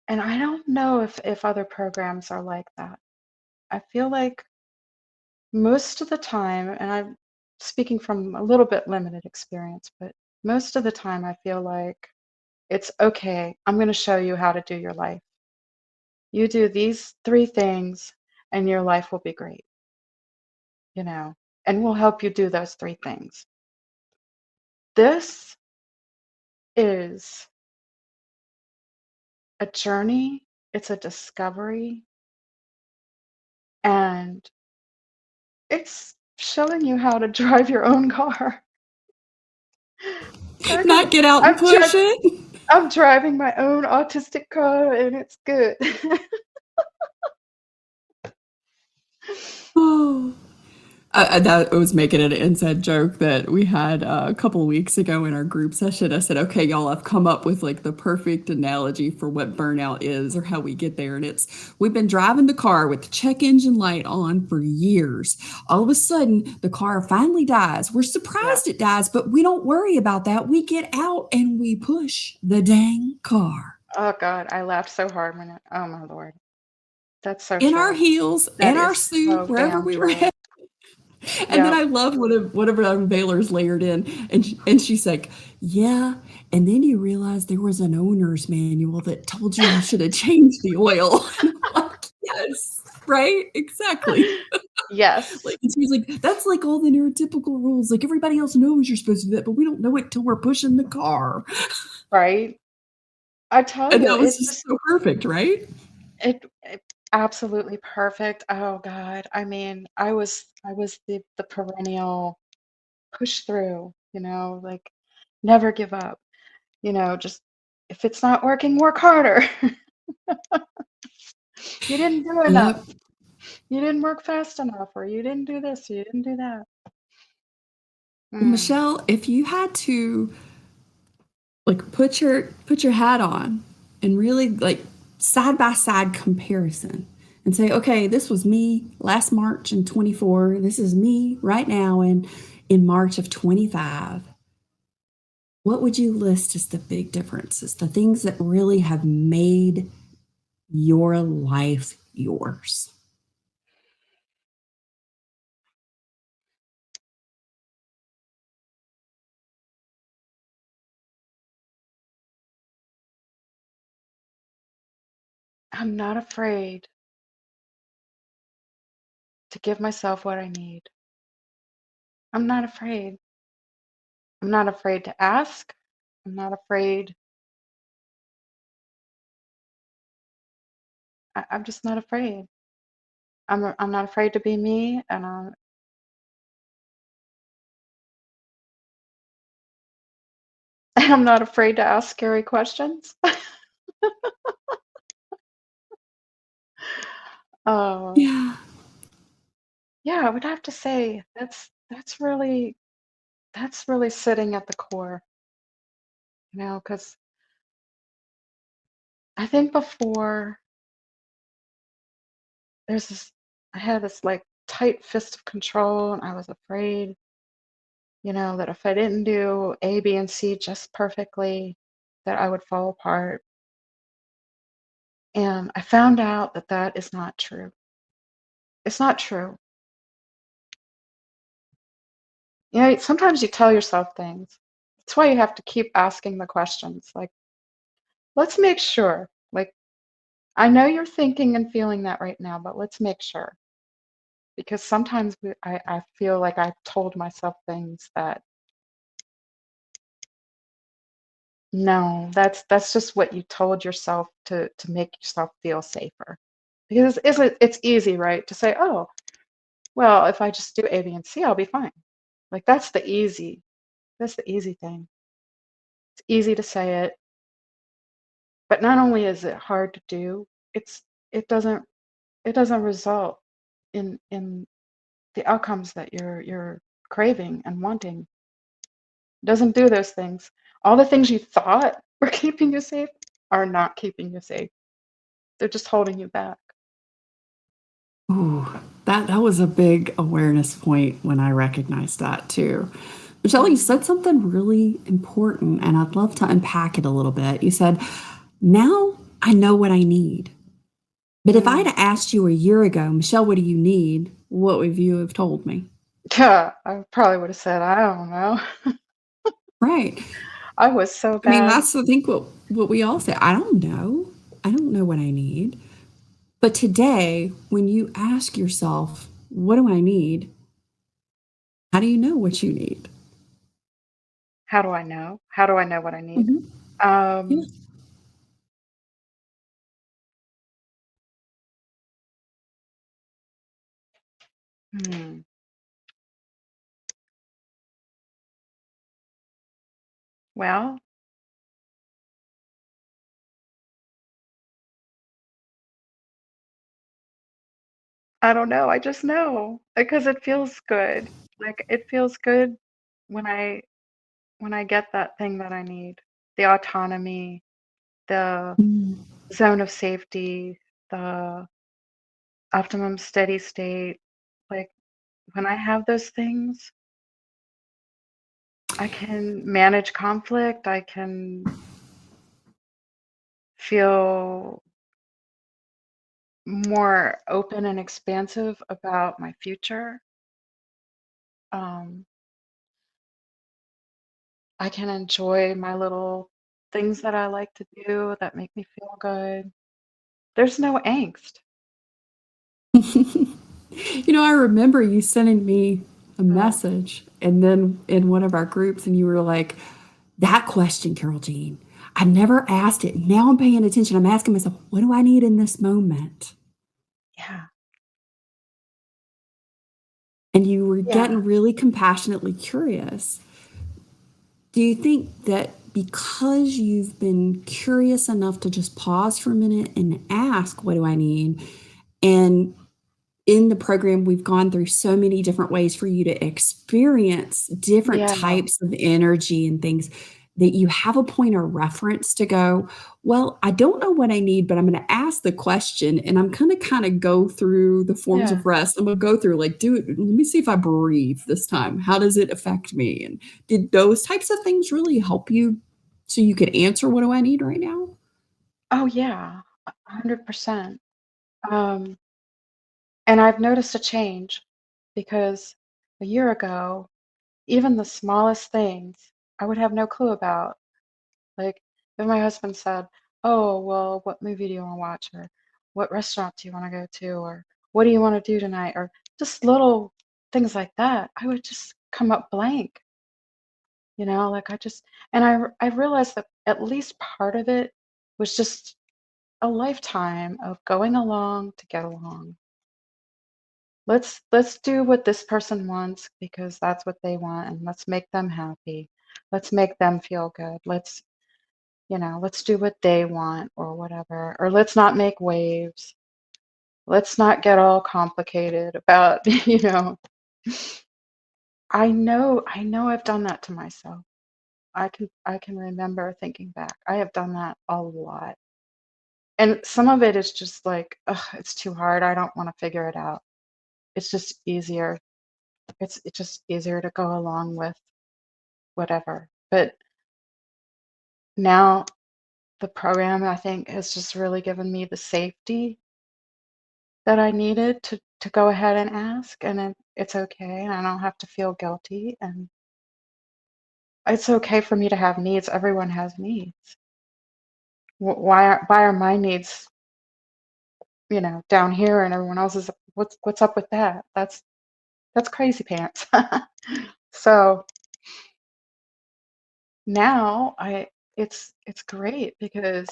And I don't know if other programs are like that. I feel like most of the time, and I'm speaking from a little bit limited experience, but most of the time I feel like it's okay. I'm going to show you how to do your life. You do these three things and your life will be great, you know, and we'll help you do those three things. This is a journey, it's a discovery, and it's showing you how to drive your own car. I
Not
can,
get out and
I'm,
push
dri-
it.
I'm driving my own autistic car and it's good.
Oh. That was making an inside joke that we had a couple of weeks ago in our group session. I said, okay, y'all, I've come up with like the perfect analogy for what burnout is or how we get there. And it's we've been driving the car with the check engine light on for years. All of a sudden, the car finally dies. We're
Yeah.
surprised it dies, but we don't worry about that. We get out and we push the dang car
Oh God, I laughed so hard when oh my Lord. That's so
in our
true.
heels,
That
in our
is
suit,
so
wherever
damn
we were
true.
headed. And then
Yep.
I love whatever Baylor's layered in, and she's like, "Yeah." And then you realize there was an owner's manual that told you should have changed the oil. And I'm like, yes, right, exactly.
Yes.
Like, and she's like, "That's like all the neurotypical rules. Like everybody else knows you're supposed to do that, but we don't know it till we're pushing the car."
Right. I tell
And
you,
that was
it
just
just
so perfect, right?
it absolutely perfect. Oh God. I mean, I was the perennial push through, like never give up, just if it's not working, work harder. You didn't do enough.
Yep.
You didn't work fast enough, or you didn't do this, or you didn't do that.
Well,
Mm.
Michelle, if you had to like put your hat on and really like side by side comparison and say, okay, this was me last March in 24, this is me right now in March of 25. What would you list as the big differences, the things that really have made your life yours?
I'm not afraid to give myself what I need. I'm not afraid. I'm not afraid to ask. I'm not afraid. I'm just not afraid. I'm not afraid to be me, and I'm not afraid to ask scary questions. Uh,
Yeah.
yeah, I would have to say that's really sitting at the core, because I think before there's this, I had this like tight fist of control, and I was afraid, that if I didn't do A, B, and C just perfectly, that I would fall apart. And I found out that that is not true. It's not true. Sometimes you tell yourself things. That's why you have to keep asking the questions. Like, let's make sure. Like, I know you're thinking and feeling that right now, but let's make sure. Because sometimes I feel like I've told myself things that, no, that's just what you told yourself to make yourself feel safer. Because it's easy, right, to say, oh, well, if I just do A, B, and C, I'll be fine. Like that's the easy thing. It's easy to say it, but not only is it hard to do, it's it doesn't it doesn't result in the outcomes that you're craving and wanting. It doesn't do those things. All the things you thought were keeping you safe are not keeping you safe. They're just holding you back.
Ooh. That was a big awareness point when I recognized that too. Michelle, you
Mhm.
said something really important, and I'd love to unpack it a little bit. You said, "Now I know what I need." But if I'd
Mm.
have asked you a year ago, Michelle, what do you need? What would you have told me?
Yeah, I probably would have said, I don't know.
Right.
I was so
I mean,
bad.
that's I think what we all say. I don't know. I don't know what I need. But today, when you ask yourself, what do I need? How do you know what you need?
How do I know? How do I know what I need?
Hmm. Yeah.
Um, hmm, well, I don't know. I just know because it feels good. Like it feels good when I get that thing that I need. The autonomy, the
Mm.
zone of safety, the optimum steady state. Like when I have those things, I can manage conflict. I can feel more open and expansive about my future. Um, I can enjoy my little things that I like to do that make me feel good. There's no angst.
I remember you sending me a
Oh,
message and then in one of our groups, and you were like, that question, Carol Jean, I never asked it. Now I'm paying attention. I'm asking myself, what do I need in this moment?
yeah,
And you were
yeah,
getting really compassionately curious. Do you think that because you've been curious enough to just pause for a minute and ask, what do I need? And in the program, we've gone through so many different ways for you to experience different
yeah.
types of energy and things that you have a point of reference to go, well, I don't know what I need, but I'm going to ask the question and I'm going to kind of go through the forms
Yeah.
of rest. I'm going to go through like, let me see if I breathe this time. How does it affect me? And did those types of things really help you so you could answer, what do I need right now?
Oh, yeah, 100%. Um, and I've noticed a change because a year ago, even the smallest things I would have no clue about. Like if my husband said, "Oh, well, what movie do you want to watch?" or "What restaurant do you want to go to?" or "What do you want to do tonight?" or just little things like that, I would just come up blank, like I just and I realized that at least part of it was just a lifetime of going along to get along. Let's do what this person wants because that's what they want and let's make them happy. Let's make them feel good. Let's do what they want or whatever. Or let's not make waves. Let's not get all complicated about, I know I've done that to myself. I can remember thinking back. I have done that a lot. And some of it is just like, ugh, it's too hard. I don't want to figure it out. It's just easier. It's just easier to go along with whatever. But now the program, I think, has just really given me the safety that I needed to go ahead and ask, and it's okay, and I don't have to feel guilty, and it's okay for me to have needs. Everyone has needs. Why are my needs, down here and everyone else's what's up with that? That's crazy pants. So now it's great because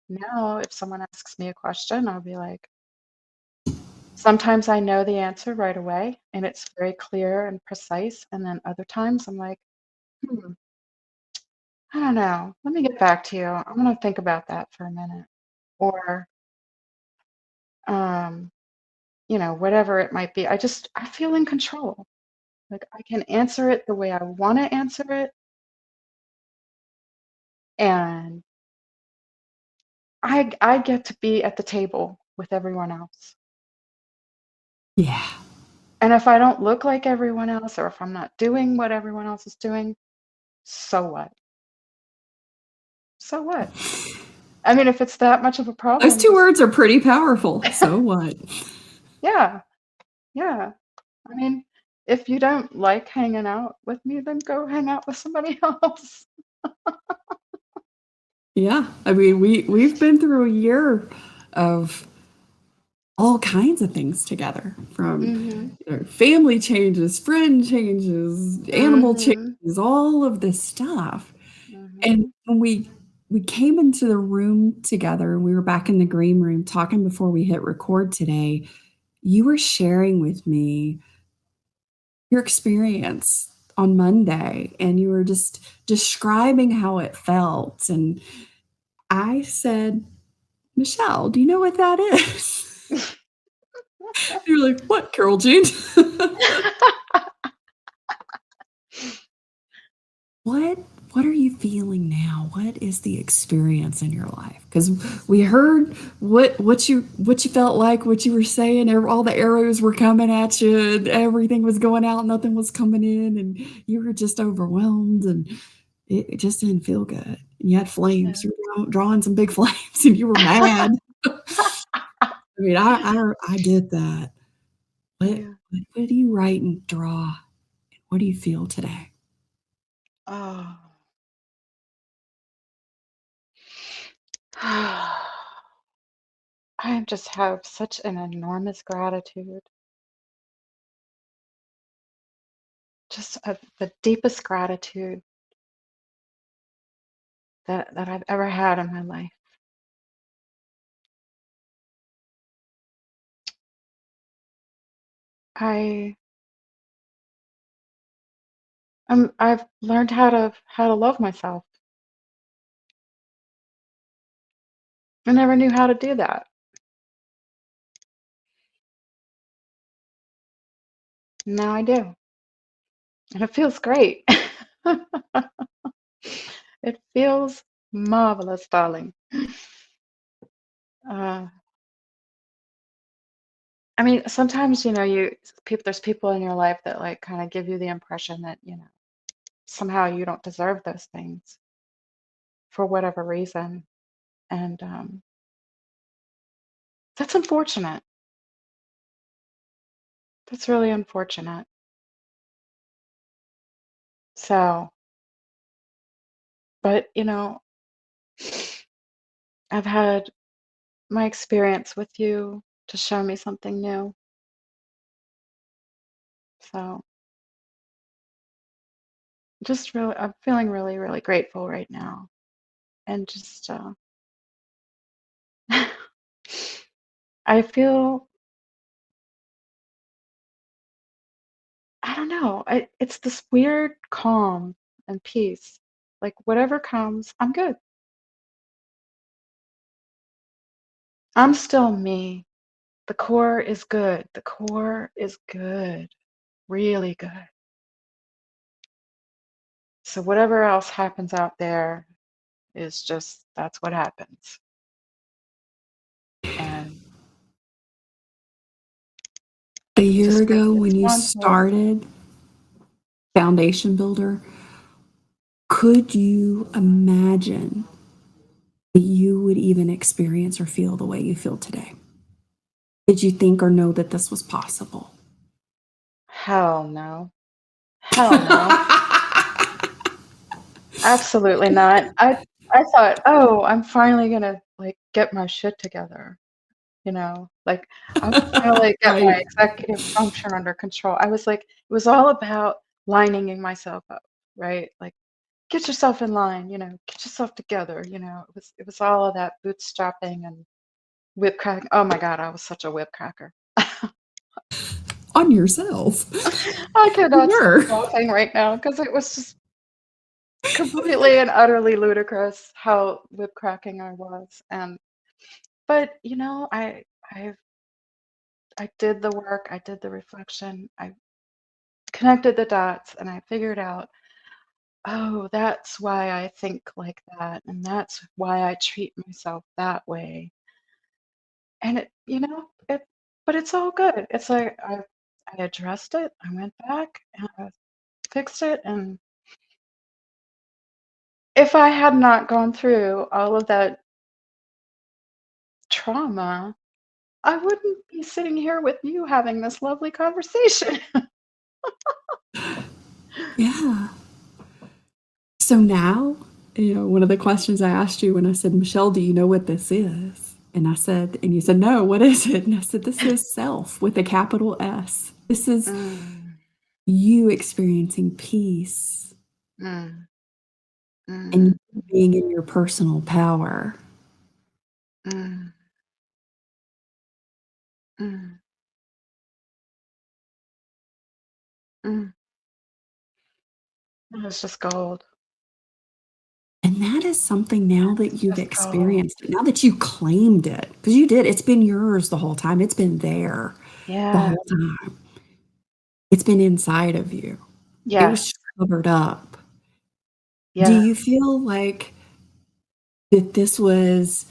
now if someone asks me a question, I'll be like, sometimes I know the answer right away and it's very clear and precise, and then other times I'm like, hmm. I don't know. Let me get back to you. I'm gonna think about that for a minute. Or, um, whatever it might be. I feel in control. Like I can answer it the way I want to answer it, and I get to be at the table with everyone else.
Yeah.
And if I don't look like everyone else, or if I'm not doing what everyone else is doing, so what? So what? I mean, if it's that much of a
Those
problem,
2
just
words are pretty powerful. So what?
yeah, yeah. I mean, if you don't like hanging out with me, then go hang out with somebody else.
Yeah. I mean, we've been through a year of all kinds of things together, from
Mhm.
family changes, friend changes, animal
Mhm.
changes, all of this stuff. And
Mhm.
when we came into the room together, we were back in the green room talking before we hit record today, you were sharing with me your experience on Monday, and you were just describing how it felt, and I said, "Michelle, do you know what that is?" You're like, "What, Carol Jean?" What what are you feeling now? What is the experience in your life? Because we heard what you felt like, what you were saying, all the arrows were coming at you, and everything was going out, nothing was coming in, and you were just overwhelmed, and it just didn't feel good. And you had flames.
Yeah.
You were drawing some big flames, and you were mad. I mean, I get that. What
Yeah.
what do you write and draw? What do you feel today?
Oh. I just have such an enormous gratitude, just the deepest gratitude that I've ever had in my life. I I've learned how to love myself. I never knew how to do that. Now I do, and it feels great. It feels marvelous, darling. Uh, I mean, sometimes, there's people in your life that like kind of give you the impression that, somehow you don't deserve those things for whatever reason. And that's unfortunate. That's really unfortunate. So, but, I've had my experience with you to show me something new. So, just really, I'm feeling really, really grateful right now. And just, I feel, I don't know, it's this weird calm and peace. Like, whatever comes, I'm good. I'm still me. The core is good. The core is good, really good. So whatever else happens out there is just that's what happens. And
A year ago, when
it's
you
wonderful.
started Foundation Builder, could you imagine that you would even experience or feel the way you feel today? Did you think or know that this was possible?
Hell no. Hell no. Absolutely not. I thought, "Oh, I'm finally gonna, like, get my shit together," Like, I'm finally get my
Right.
executive function under control. I was like it was all about lining myself up, right? Like, "Get yourself in line," "Get yourself together," It was all of that bootstrapping and whip crack oh my god, I was such a whip cracker.
On yourself.
I could
You
not stop
were.
laughing right now because it was just completely and utterly ludicrous how whip cracking I was, but, I did the work, I did the reflection, I connected the dots, and I figured out, "Oh, that's why I think like that, and that's why I treat myself that way." And it but it's all good. It's like I addressed it, I went back, and I fixed it, and if I had not gone through all of that trauma, I wouldn't be sitting here with you having this lovely conversation.
Yeah. So now, one of the questions I asked you when I said, Michelle, do you know what this is? And you said, no, what is it? And I said, this is self with a capital S. This is
Mm,
you experiencing peace
mm,
and
mm,
you being in your personal power.
mm, mm, mm. It was just gold.
And that is something now that
It's
you've
just gold.
experienced, now that you claimed it, because you did, it's been yours the whole time. It's been there the
Yeah.
whole time. It's been inside of you. It was
Yes.
covered up. Do
Yeah.
you feel like that this was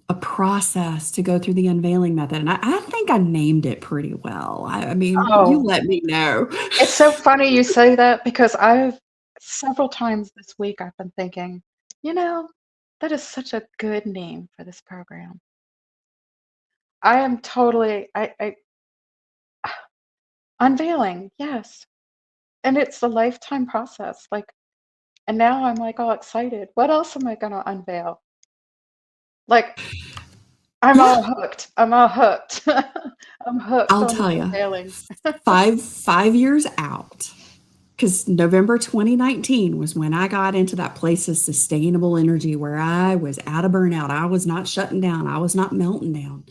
a process to go through the unveiling method? And I think I named it pretty well. I mean, you
Oh,
let me know.
it's so funny you say that because I've several times this week I've been thinking, you know, that is such a good name for this program. I am totally I unveiling, yes. And it's a lifetime process. Like, and now I'm like all excited. What else am I gonna unveil? Like, I'm
Yeah,
all hooked. I'm all hooked. I'm hooked
I'll
on this
tell you,
unveiling.
5 years out, because November 2019 was when I got into that place of sustainable energy where I was out of burnout. I was not shutting down. I was not melting down.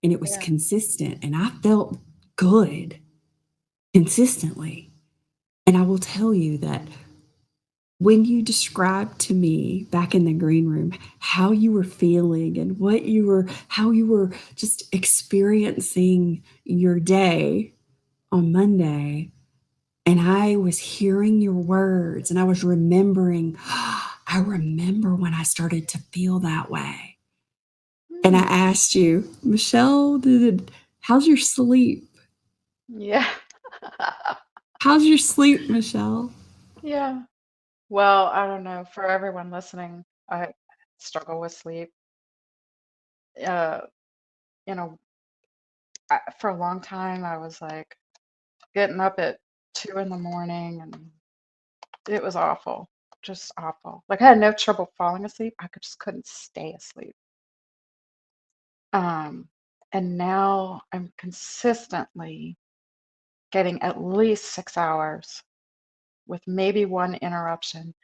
And it was
Yeah.
consistent. And I felt good consistently. And I will tell you that when you described to me back in the green room how you were feeling and how you were just experiencing your day on Monday, and I was hearing your words and I was remembering, I remember when I started to feel that way. And I
Hmm.
asked you, Michelle, how's your sleep?
Yeah.
How's your sleep, Michelle?
Yeah. Well, I don't know. For everyone listening, I struggle with sleep. Uh, you know, for a long time, I was like getting up at 2 in the morning, and it was awful, just awful. Like I had no trouble falling asleep. Just couldn't stay asleep. Um, and now I'm consistently getting at least 6 hours with maybe one interruption.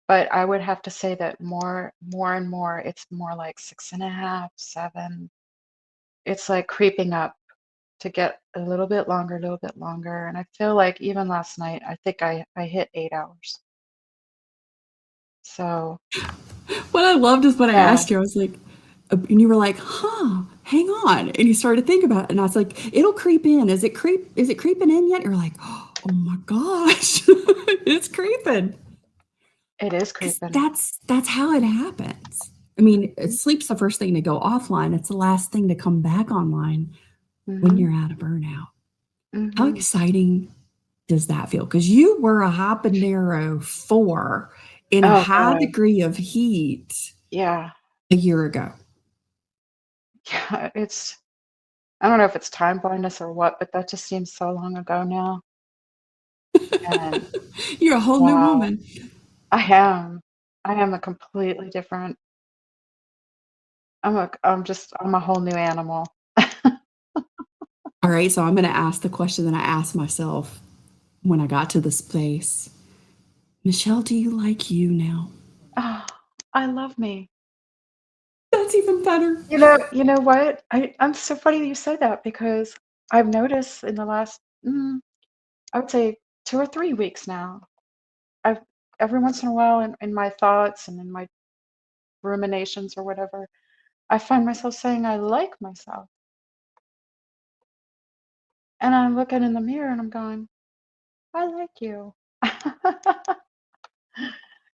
But I would have to say that more and more, it's more like 6.5, 7. It's like creeping up to get a little bit longer. And I feel like even last night, I think I hit 8 hours. So
What I loved is when I
yeah,
asked you, I was like, and you were like, huh, hang on. And you started to think about it. And I was like, it'll creep in. Is it creeping in yet? You're like, oh my gosh, it's creeping.
it is
'Cause
creeping.
that's how it happens. I mean,
Mhm,
sleep's the first thing to go offline. It's the last thing to come back online when
mhm,
you're out of burnout. How
mhm.
exciting does that feel? Because you were a habanero 4 in a
Oh
high
God,
degree of heat
yeah,
a year ago.
yeah. It's I don't know if it's time blindness or what, but that just seems so long ago now. And
You're a whole new
wow,
woman.
I am. I am a completely different. I'm a whole new animal.
All right, so I'm gonna ask the question that I asked myself when I got to this place. Michelle, do you like you now?
Oh, I love me.
That's even better.
You know what? I'm so funny that you said that because I've noticed in the last, I would say 2 or 3 weeks now, I've every once in a while in my thoughts and in my ruminations or whatever, I find myself saying I like myself. And I'm looking in the mirror and I'm going, I like you.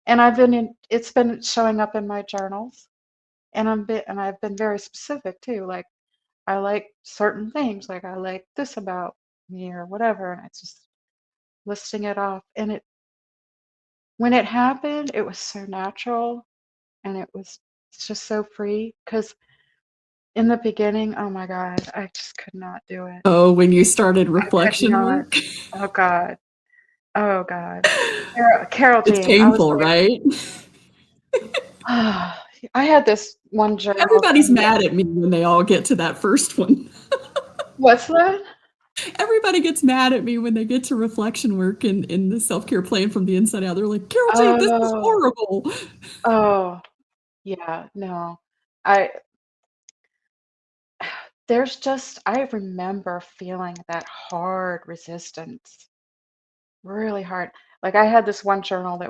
And it's been showing up in my journals and I've been very specific too. Like I like certain things, like I like this about me or whatever, and it's just listing it off. And it when it happened, it was so natural and it was just so free because in the beginning, oh my God, I just could not do it.
Oh, when you started
I could
reflection
not.
work?
Oh God. Oh God. Carol
It's
Jean, I was
painful,
like,
right?
ah, I had this one journal
Everybody's
thing that,
mad at me when they all get to that first one.
what's that?
Everybody gets mad at me when they get to reflection work in the self-care plan from the inside out. They're like, Carol Jane, this is
Oh,
horrible.
oh, yeah, no. I there's just I remember feeling that hard resistance, really hard. Like I had this one journal that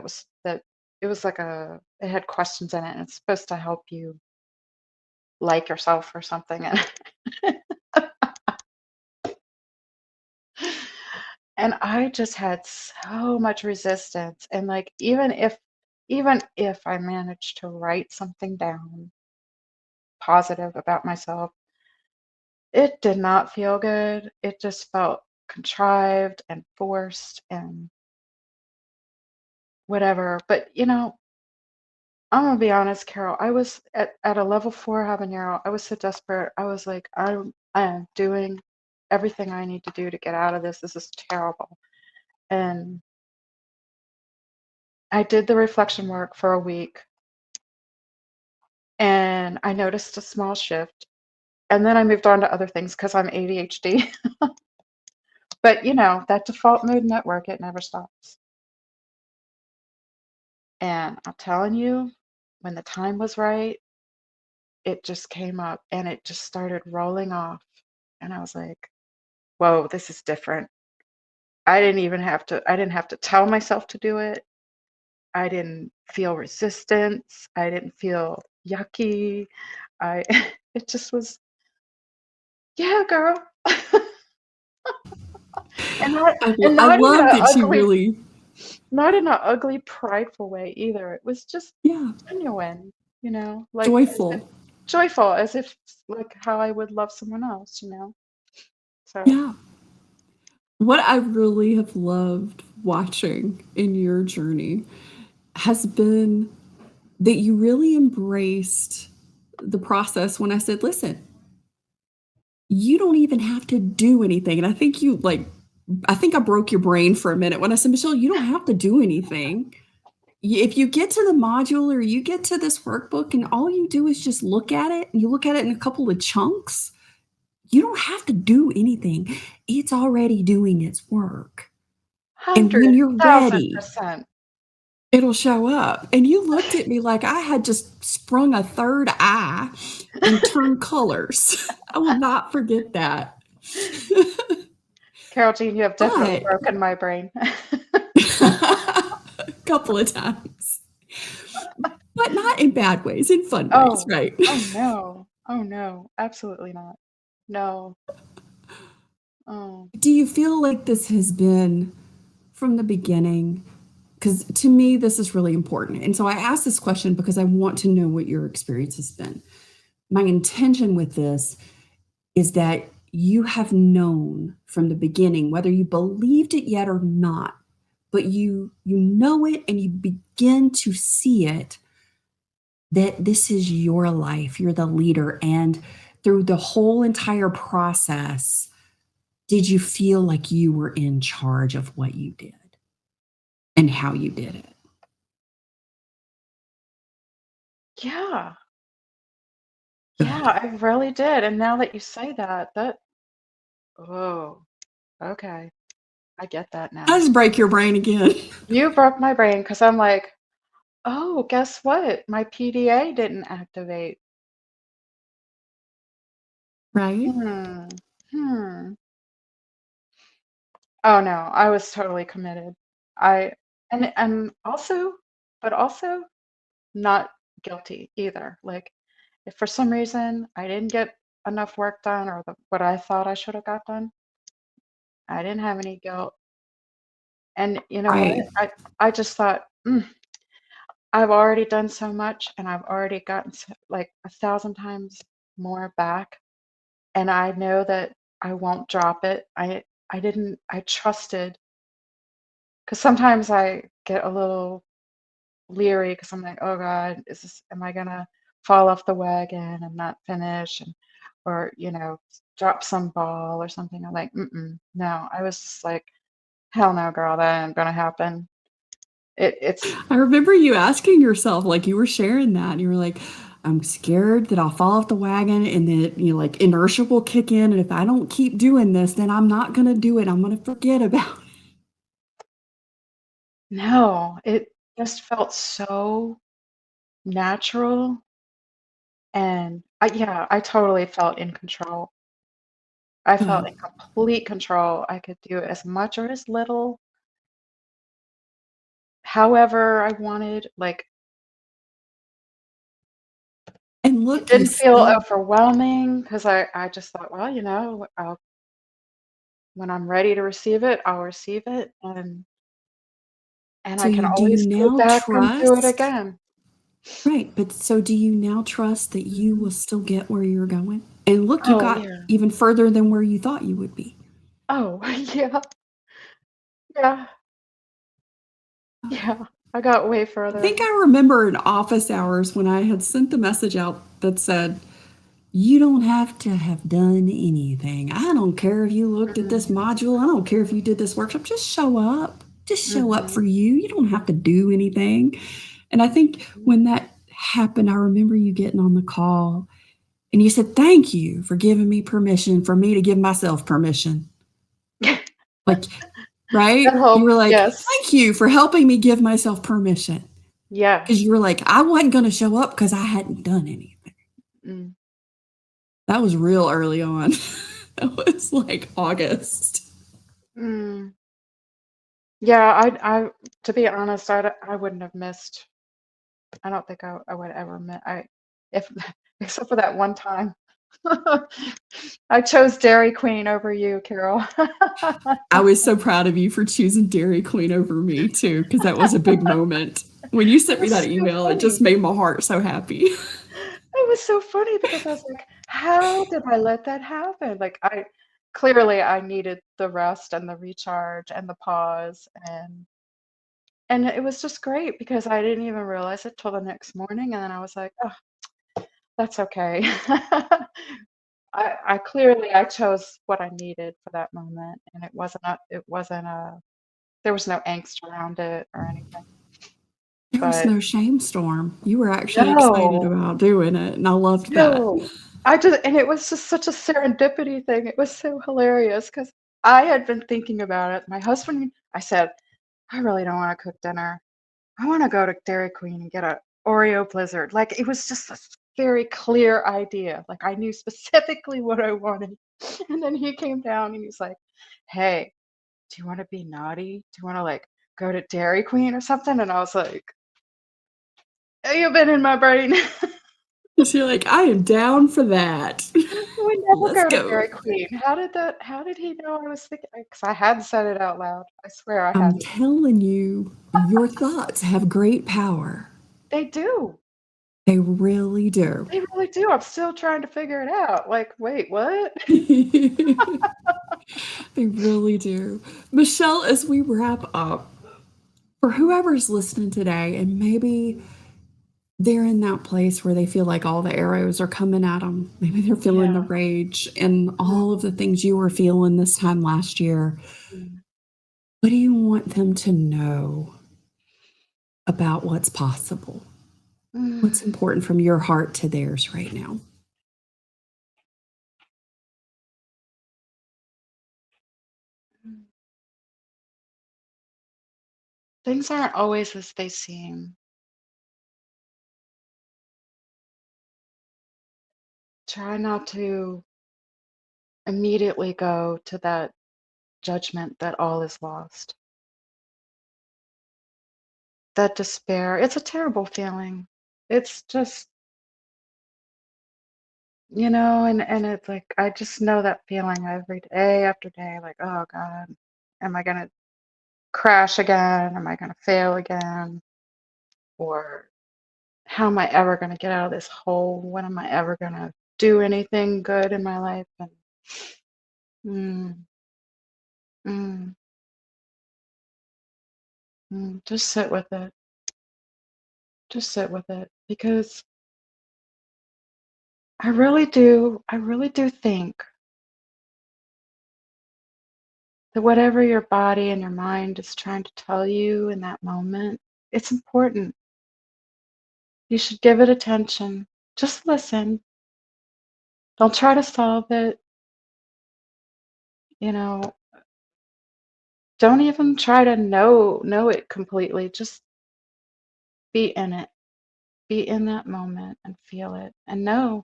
it was like it had questions in it and it's supposed to help you like yourself or something. And and I just had so much resistance. And like even if I managed to write something down positive about myself, it did not feel good. It just felt contrived and forced and whatever. But I'm gonna be honest, Carol. I was at a level 4 habanero. I was so desperate. I was like, I am doing everything I need to do to get out of this. This is terrible. And I did the reflection work for a week and I noticed a small shift. And then I moved on to other things because I'm ADHD. But that default mood network, it never stops. And I'm telling you, when the time was right, it just came up and it just started rolling off. And I was like, whoa, this is different. I didn't have to tell myself to do it. I didn't feel resistance. I didn't feel yucky. I it just was, yeah, girl. And not and
I
not in
love
a
that you
ugly
really,
not in a ugly, prideful way either. It was just
yeah,
genuine, like as if
joyful.
joyful, as if like how I would love someone else. So,
Yeah. What I really have loved watching in your journey has been that you really embraced the process when I said, listen, you don't even have to do anything. And I think I think I broke your brain for a minute when I said, Michelle, you don't have to do anything. If you get to the module or you get to this workbook and all you do is just look at it and you look at it in a couple of chunks, you don't have to do anything. It's already doing its work. And when you're ready,
1,000%.
it'll show up. And you looked at me like I had just sprung a third eye and turned colors. I will not forget that.
Carol Jean, you have definitely
But
broken my brain.
a couple of times, but not in bad ways, in fun ways,
Oh,
right?
oh no. Oh no, absolutely not. No. Oh.
Do you feel like this has been from the beginning? Because to me, this is really important. And so I asked this question because I want to know what your experience has been. My intention with this is that you have known from the beginning, whether you believed it yet or not, but you know it and you begin to see it, that this is your life. You're the leader. And through the whole entire process, did you feel like you were in charge of what you did and how you did it?
Yeah. Yeah,
Good.
I really did. And now that you say oh, okay. I get that
I
now.
just break your brain again,
You broke my brain because I'm like, oh, guess what? My PDA didn't activate.
right?
Hmm. Hmm. Oh no, I was totally committed. I and also, but also not guilty either. Like if for some reason I didn't get enough work done or what I thought I should have got done, I didn't have any guilt. And you know what?
Right.
I just thought, I've already done so much and I've already gotten like 1,000 times more back. and I know that I won't drop it. I trusted, because sometimes I get a little leery because I'm like, "Oh god, is this am I gonna fall off the wagon and not finish and or, drop some ball or something?" I'm like, "Mm-mm, no." I was just like, "Hell no, girl, that ain't gonna happen." It's
I remember you asking yourself, like you were sharing that, and you were like, I'm scared that I'll fall off the wagon and then, like inertia will kick in. And if I don't keep doing this, then I'm not going to do it. I'm going to forget about it.
no, it just felt so natural, and I totally felt in control. I felt
Good.
in complete control. I could do as much or as little, however I wanted. Like,
And
it
look, you
didn't feel
still,
overwhelming because I just thought, "Well, when I'm ready to receive it, I'll receive it, and
so
I can
do you
always go
now
back and do it
trust?
again."
Right. But so do you now trust that you
Mhm.
will still get where you're going? And look, you
Oh,
got
yeah.
even further than where you thought you would be.
Oh, yeah, yeah, yeah. I got way
I think
further.
I remember in office hours when I had sent the message out that said, you don't have to have done anything. I don't care if you looked at this
Mhm,
module. I don't care if you did this workshop. Just show up. Just show up for
mhm,
you. You don't have to do anything. And I think
mhm.
when that happened, I remember you getting on the call and you said, thank you for giving me permission for me to give myself permission. Like,
That
right? You were
helped,
like,
yes,
thank you for helping me give myself permission. Because
yes.
you were like, I wasn't going to show up because I hadn't done anything.
Mm,
That was real early on. That was like August.
mm. Yeah, to be honest, I wouldn't have missed. I don't think I would ever if except for that one time. I chose Dairy Queen over you, Carol.
I was so proud of you for choosing Dairy Queen over me too, because that was a big moment. When you
It
sent me
was
that
so
email, it just
funny.
made my heart so happy.
It was so funny because I was like, "How did I let that happen?" Like, I needed the rest and the recharge and the pause, and it was just great because I didn't even realize it till the next morning, and then I was like, "Oh, that's okay." I clearly I chose what I needed for that moment, and it wasn't a there was no angst around it or anything,
There was
but
no shame storm. You were actually excited
no.
about doing it, and I loved that.
No, and it was just such a serendipity thing. It was so hilarious because I had been thinking about it. My husband, I said, I really don't want to cook dinner. I want to go to Dairy Queen and get a Oreo Blizzard. Like it was just a very clear idea. Like I knew specifically what I wanted. And then he came down and he's like, "Hey, do you want to be naughty? Do you want to like go to Dairy Queen or something?" And I was like, "Hey, you've been in my brain."
So you're like, I am down for that.
We never
Let's
go to
go.
Dairy Queen. How did he know I was thinking? Because I hadn't said it out loud. I swear I
I'm
hadn't.
telling you, your thoughts have great power.
They do.
They really do.
They really do. I'm still trying to figure it out. Like, wait, what?
They really do. Michelle, as we wrap up, for whoever's listening today, and maybe they're in that place where they feel like all the arrows are coming at them, maybe they're feeling the
Yeah.
rage and all of the things you were feeling this time last year.
Mhm.
What do you want them to know about what's possible? What's
Mm.
important from your heart to theirs right now?
Things aren't always as they seem. Try not to immediately go to that judgment that all is lost. That despair. It's a terrible feeling. It's just, and it's like I just know that feeling every day after day, like, oh God, am I gonna crash again? Am I gonna fail again? Or how am I ever gonna get out of this hole? When am I ever gonna do anything good in my life. And mm, mm, just sit with it. Just sit with it because I really do think that whatever your body and your mind is trying to tell you in that moment, it's important. You should give it attention. Just listen. Don't try to solve it. You know, don't even try to know it completely. Just be in it. Be in that moment and feel it and know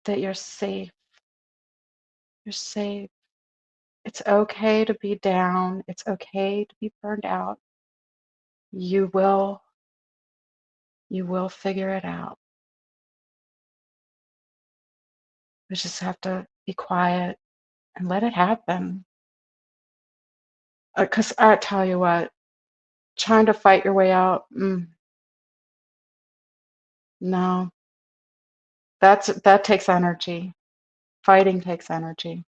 that you're safe. You're safe. It's okay to be down. It's okay to be burned out. You will you will figure it out. We just have to be quiet and let it happen. Because I tell you what, trying to fight your way out, no, that takes energy. Fighting takes energy,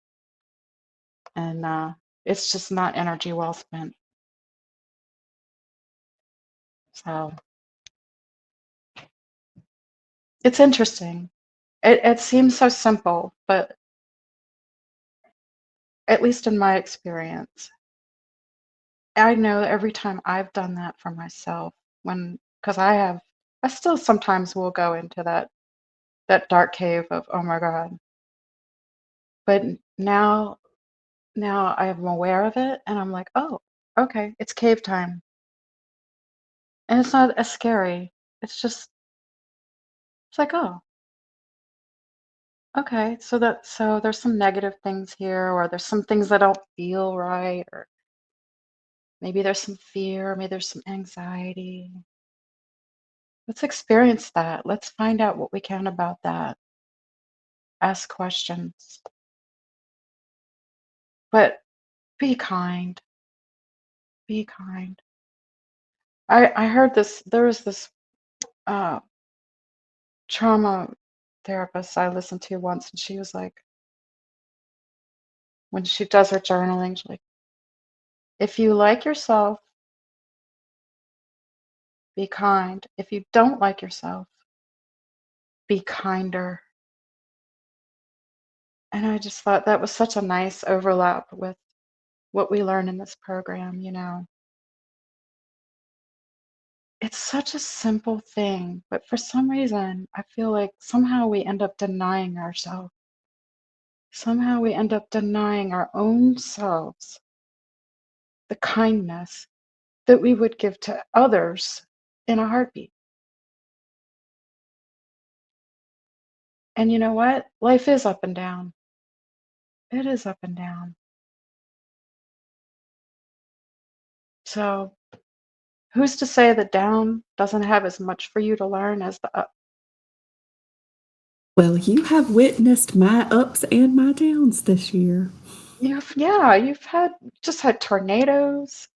and it's just not energy well spent. So it's interesting. It seems so simple, but at least in my experience, I know every time I've done that for myself, because I still sometimes will go into that dark cave of, oh my God. But now I am aware of it and I'm like, oh, okay, it's cave time. And it's not as scary. It's like, oh, okay, so there's some negative things here, or there's some things that don't feel right, or maybe there's some fear, maybe there's some anxiety. Let's experience that. Let's find out what we can about that. Ask questions. But be kind. Be kind. I heard this, there was this uh trauma therapist I listened to once, and she was like, when she does her journaling, she's like, if you like yourself, be kind. If you don't like yourself, be kinder. And I just thought that was such a nice overlap with what we learn in this program. It's such a simple thing, but for some reason, I feel like somehow we end up denying ourselves. Somehow we end up denying our own selves the kindness that we would give to others in a heartbeat. And you know what? Life is up and down. It is up and down. So who's to say that down doesn't have as much for you to learn as the up?
Well, you have witnessed my ups and my downs this year.
You've just had tornadoes.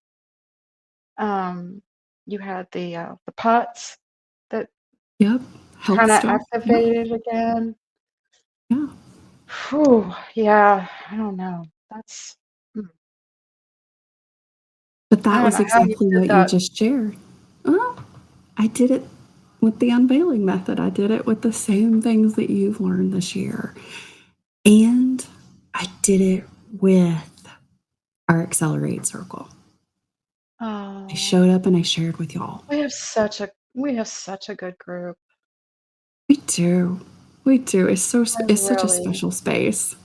Um, you had the pots that
Yep. Health
kind of
stuff. Yep.
activated again.
Yeah.
Whew, yeah, I don't know. Mm,
But
I
that
don't
was
know how you
exactly
did
what you
that.
just shared. Well, I did it with the unveiling method. I did it with the same things that you've learned this year. And I did it with our Accelerate Circle. I
Oh,
showed up and I shared with y'all.
we have such a good group.
We do. We do.
I
It's such a
really,
special space.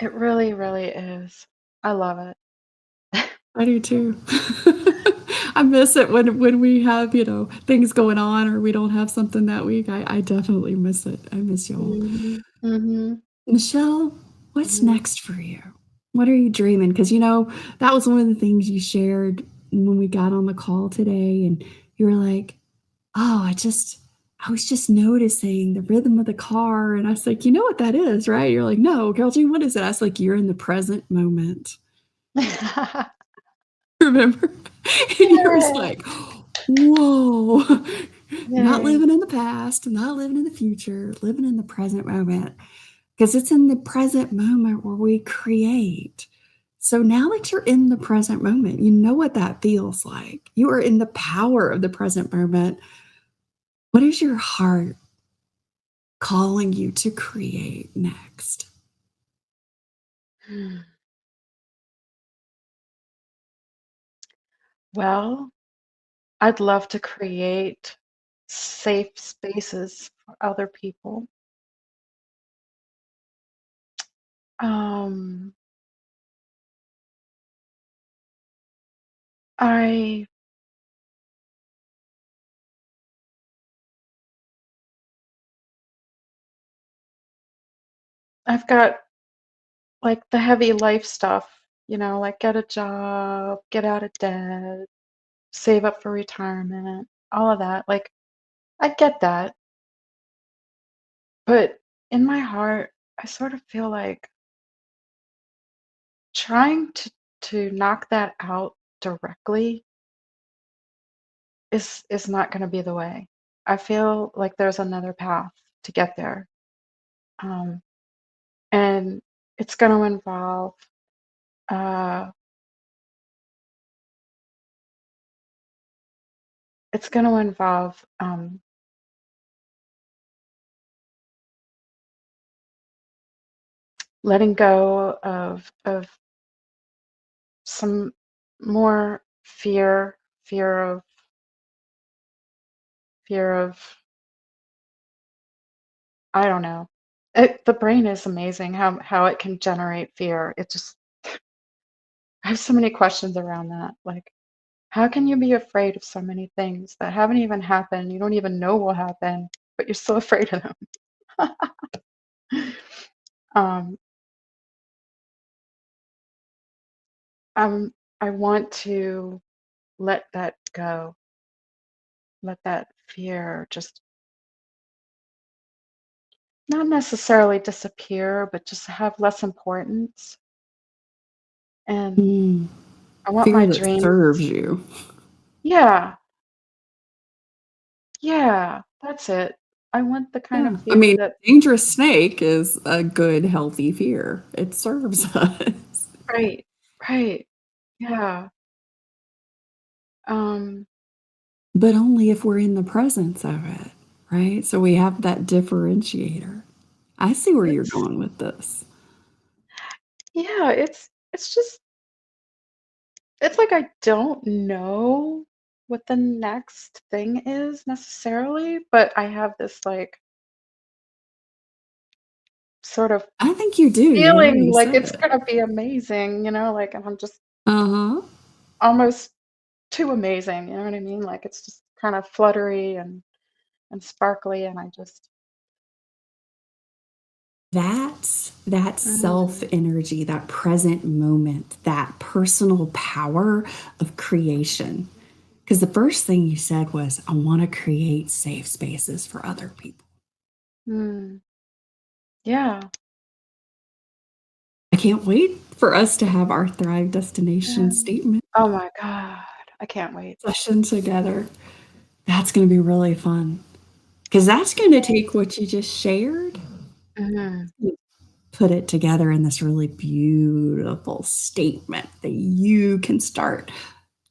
it really, really is. I love it.
I do too. I miss it when we have, things going on or we don't have something that week. I definitely miss it. I miss y'all.
Mhm. Mhm.
Michelle, what's
Mhm.
next for you? What are you dreaming? Because, that was one of the things you shared when we got on the call today. And you were like, oh, I was just noticing the rhythm of the car. And I was like, you know what that is, right? You're like, no, Carol Jean, what is it? I was like, you're in the present moment. Remember? And you were
Yeah.
like, whoa. Not
Yay.
living in the past, not living in the future, living in the present moment. Because it's in the present moment where we create. So now that you're in the present moment, you know what that feels like. You are in the power of the present moment. What is your heart calling you to create next?
Hmm. Well, I'd love to create safe spaces for other people. Um, I I've got like the heavy life stuff, like get a job, get out of debt, save up for retirement, all of that. Like I get that, but in my heart, I sort of feel like trying to knock that out directly is not going to be the way. I feel like there's another path to get there. Um, and it's going to involve uh, it's going to involve letting go of some more fear of fear of I don't know. The brain is amazing how it can generate fear. It just I have so many questions around that. Like, how can you be afraid of so many things that haven't even happened? You don't even know will happen, but you're still afraid of them. um, I'm, I want to let that go, let that fear just not necessarily disappear, but just have less importance. And
Mm,
I want
fear
my
that
dreams.
serves you.
Yeah, yeah, that's it. I want the kind of
Yeah. I
fear
mean,
that,
dangerous snake is a good, healthy fear. It serves us.
right, right, yeah. Um,
But only if we're in the presence of it, right? So we have that differentiator. I see where you're
it's
going with this.
yeah, it's just it's like I don't know what the next thing is necessarily, but I have this like sort of
I think you do. You
feeling
already
like
said
it's
it.
gonna be amazing, like and I'm just
Uh-huh.
almost too amazing, you know what I mean? Like it's just kind of fluttery and sparkly and I just
That's that self
mm,
energy, that present moment, that personal power of creation. Because the first thing you said was, I want to create safe spaces for other people.
mm, yeah.
I can't wait for us to have our Thrive
Yeah.
Destination statement
Oh my god. I can't wait.
session together. That's going to be really fun. Because that's going to take what you just shared,
Mhm.
put it together in this really beautiful statement that you can start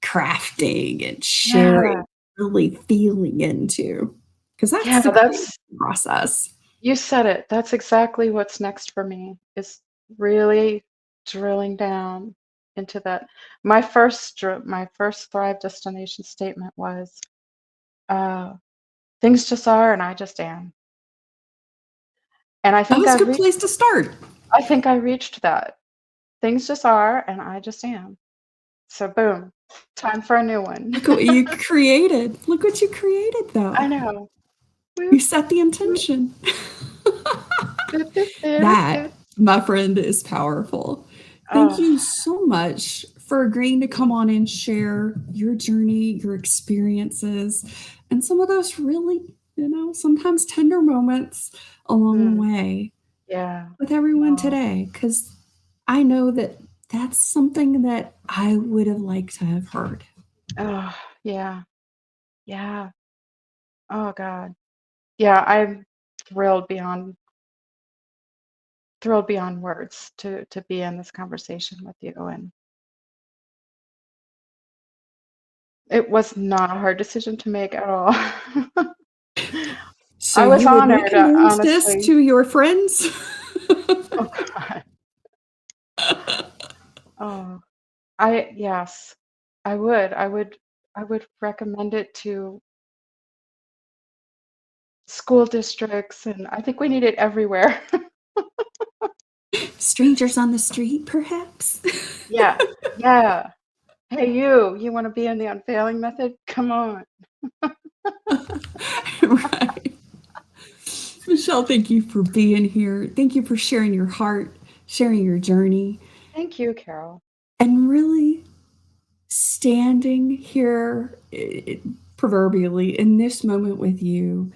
crafting and sharing,
Yeah.
really feeling into. Because that's
Yeah,
the creative
that's
process.
you said it. That's exactly what's next for me, is really drilling down into that. My first Thrive Destination statement was, uh, "Things just are, and I just am." And
That was a good place to start.
I think I reached that. Things just are, and I just am. So boom, time for a new one.
Look what you created. Look what you created,
I
though.
know.
You
Whoop,
set the
whoop,
intention.
doot, doot, doot,
That,
doot.
my friend, is powerful. Thank
Oh,
you so much for agreeing to come on and share your journey, your experiences, and some of those really, sometimes tender moments along the
mm,
way
yeah.
with everyone
No.
today. Because I know that that's something that I would have liked to have heard.
Oh, yeah. Yeah. Oh God. Yeah, I'm thrilled beyond thrilled beyond words to be in this conversation with you. And it was not a hard decision to make at all.
So
I was
you would
honored,
recommend this
honestly.
to your friends?
Oh God. Oh, I yes, I would. I would recommend it to school districts, and I think we need it everywhere.
Strangers on the street, perhaps?
Yeah, yeah. Hey, you want to be in the unfailing method? Come on.
Right. Michelle, thank you for being here. Thank you for sharing your heart, sharing your journey,
Thank you, Carol.
and really standing here proverbially in this moment with you.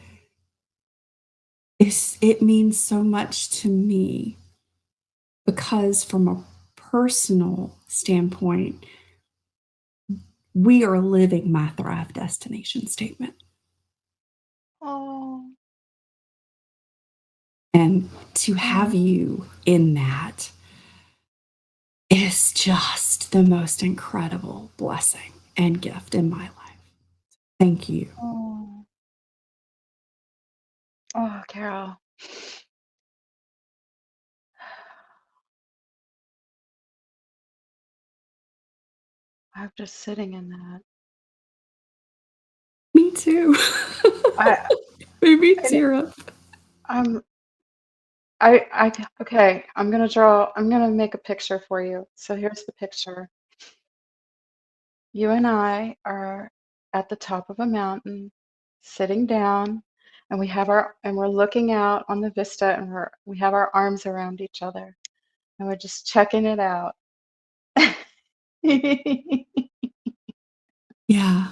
It means so much to me because, from a personal standpoint, we are living my Thrive destination statement.
Oh,
And to have
oh,
you in that is just the most incredible blessing and gift in my life. Thank you.
oh, oh, Carol. I'm just sitting in that.
Me too.
I,
Made me
and
tear up.
I'm, okay, I'm gonna make a picture for you. So here's the picture. You and I are at the top of a mountain, sitting down, and we're looking out on the vista, and we have our arms around each other, and we're just checking it out.
Yeah,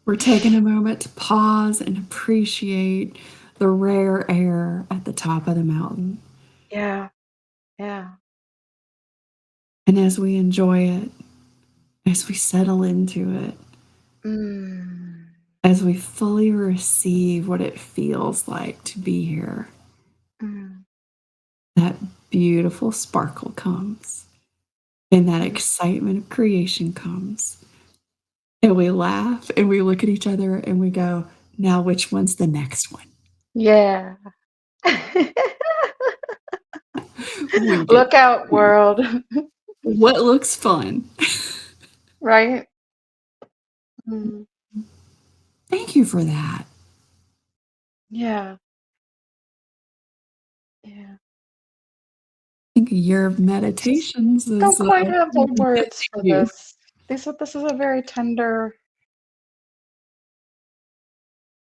we're taking a moment to pause and appreciate the rare air at the top of the mountain.
Yeah, yeah.
And as we enjoy it, as we settle into it,
Mm,
as we fully receive what it feels like to be here,
mm,
that beautiful sparkle comes and that
mm.
excitement of creation comes. And we laugh and we look at each other and we go, now which one's the next one?
Yeah.
We get
Look out, world.
what looks fun.
Right? Mm,
Thank you for that.
yeah, yeah.
I think a year of
Just
meditations
don't
is
quite have the
really
words
testing
for
you.
this. This is a very tender,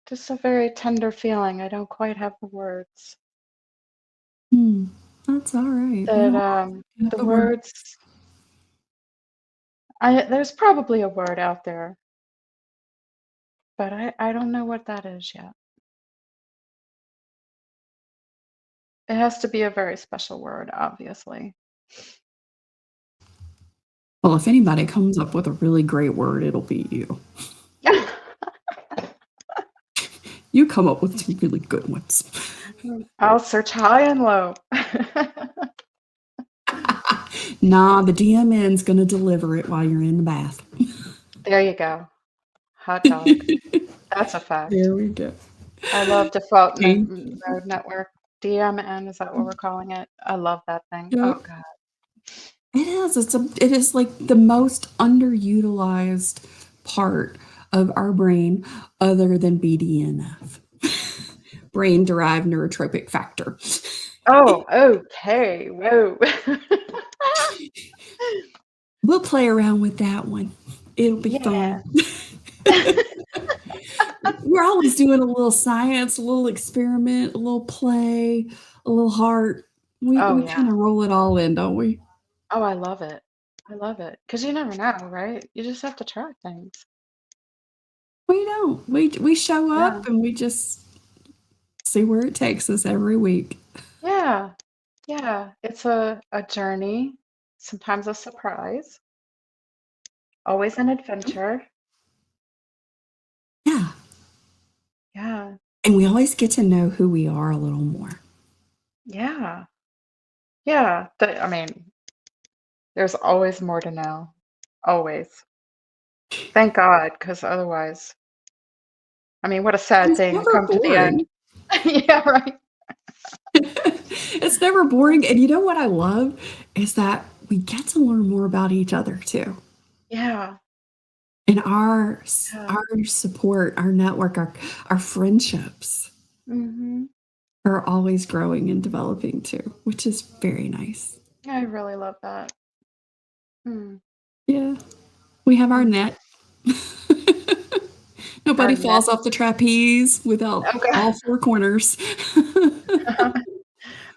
just a very tender feeling. I don't quite have the words.
Hmm, that's all right. We
That
don't have
the
the word.
words. I There's probably a word out there, but I don't know what that is yet. It has to be a very special word, obviously.
Well, if anybody comes up with a really great word, it'll be you. You come up with some really good ones.
I'll search high and low.
Nah, the DMN's going to deliver it while you're in the bath.
There you go. Hot dog. That's a fact.
There we go.
I love default
Thank
node network. DMN, is that what we're calling it? I love that thing.
you.
Oh God.
It is. It is like the most underutilized part of our brain other than BDNF. Brain derived neurotropic factor.
Oh, okay. Whoa.
We'll play around with that one. It'll be
Yeah.
fun. We're always doing a little science, a little experiment, a little play, a little heart.
Oh
We
yeah.
kind of roll it all in, don't we?
Oh, I love it. I love it. Because you never know, right? You just have to try things.
We don't. We show
Yeah.
up and we just see where it takes us every week.
Yeah. Yeah. It's a journey, sometimes a surprise, always an adventure.
Yeah.
Yeah.
And we always get to know who we are a little more.
Yeah. Yeah. I mean, there's always more to know. Always. Thank God, because otherwise, I mean, what a sad
It's
thing to
never
come to the end.
boring.
Yeah, right.
It's never boring. And you know what I love is that we get to learn more about each other too.
Yeah.
And our
Yeah.
our support, our network, our friendships
Mhm.
are always growing and developing too, which is very nice.
I really love that. Mm.
Yeah. We have our
Mm.
net.
Our
Nobody
net.
falls off the trapeze without
Oh, God.
all four corners.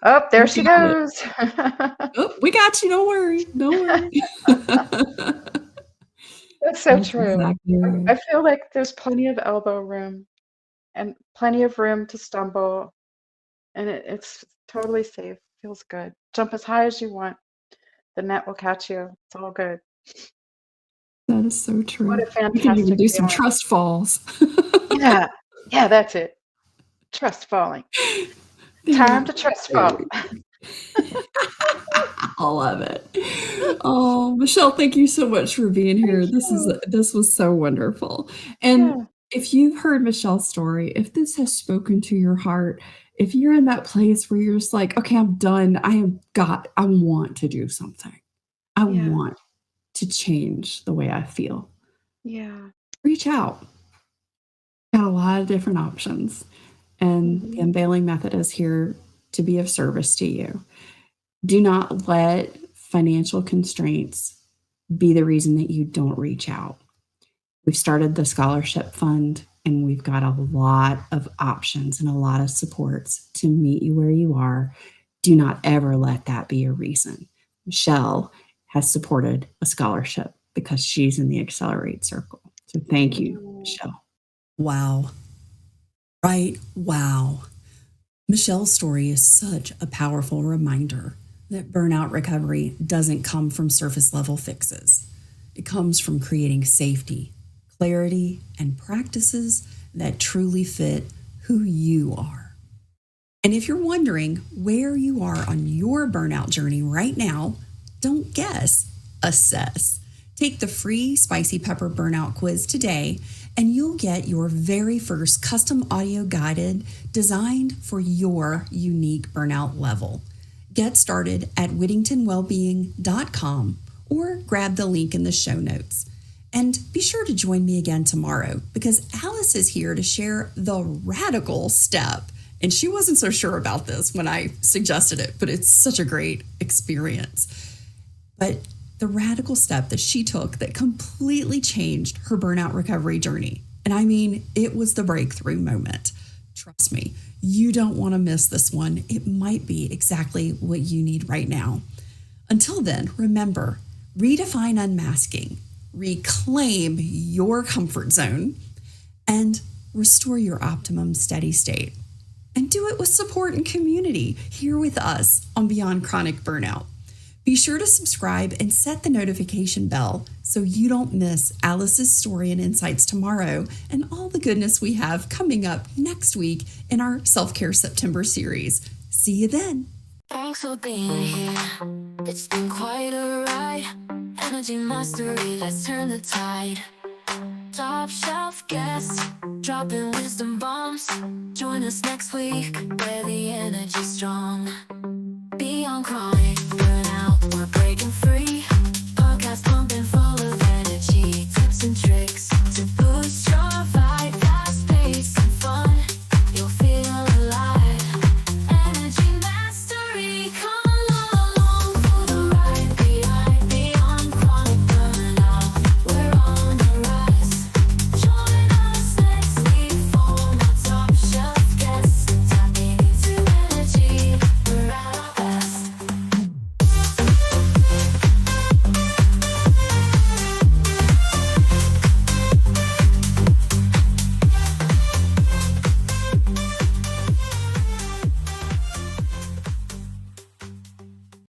Oh, there
We
she
got it.
goes.
Oh, we got you. Don't worry. Don't worry.
That's so
That's
true.
exactly
I
right.
feel like there's plenty of elbow room and plenty of room to stumble, and it's totally safe. Feels good. Jump as high as you want. The net will catch you. It's all good.
That is so
What
true.
a
We can even
fantastic
do some
feeling.
trust falls.
Yeah. Yeah, that's it. Trust falling.
There
Time to trust
there
fall.
we I love it. Oh, Michelle, thank you so much for being
Thank
here.
you.
This was so wonderful. And
Yeah.
if you've heard Michelle's story, if this has spoken to your heart, if you're in that place where you're just like, okay, I'm done. I want to do something. I
Yeah.
want to change the way I feel.
Yeah.
Reach out. Got a lot of different options. And the
Mhm.
unveiling method is here to be of service to you. Do not let financial constraints be the reason that you don't reach out. We've started the scholarship fund and we've got a lot of options and a lot of supports to meet you where you are. Do not ever let that be a reason. Michelle has supported a scholarship because she's in the Accelerate Circle. So thank you,
Mm.
Michelle. Wow. Right? Wow. Michelle's story is such a powerful reminder that burnout recovery doesn't come from surface level fixes. It comes from creating safety, clarity, and practices that truly fit who you are. And if you're wondering where you are on your burnout journey right now, don't guess, assess. Take the free Spicy Pepper Burnout Quiz today, and you'll get your very first custom audio guided designed for your unique burnout level. Get started at whittingtonwellbeing.com or grab the link in the show notes. And be sure to join me again tomorrow because Alice is here to share the radical step. And she wasn't so sure about this when I suggested it, but it's such a great experience. But the radical step that she took that completely changed her burnout recovery journey. And I mean, it was the breakthrough moment. Trust me, you don't want to miss this one. It might be exactly what you need right now. Until then, remember, redefine unmasking, reclaim your comfort zone, and restore your optimum steady state. And do it with support and community here with us on Beyond Chronic Burnout. Be sure to subscribe and set the notification bell so you don't miss Alice's story and insights tomorrow and all the goodness we have coming up next week in our Self Care September series. See you then.
Thanks for being here. It's been quite a ride. Energy mastery, let's turn the tide. Top shelf guests, dropping wisdom bombs. Join us next week, where the energy's strong. Beyond chronic.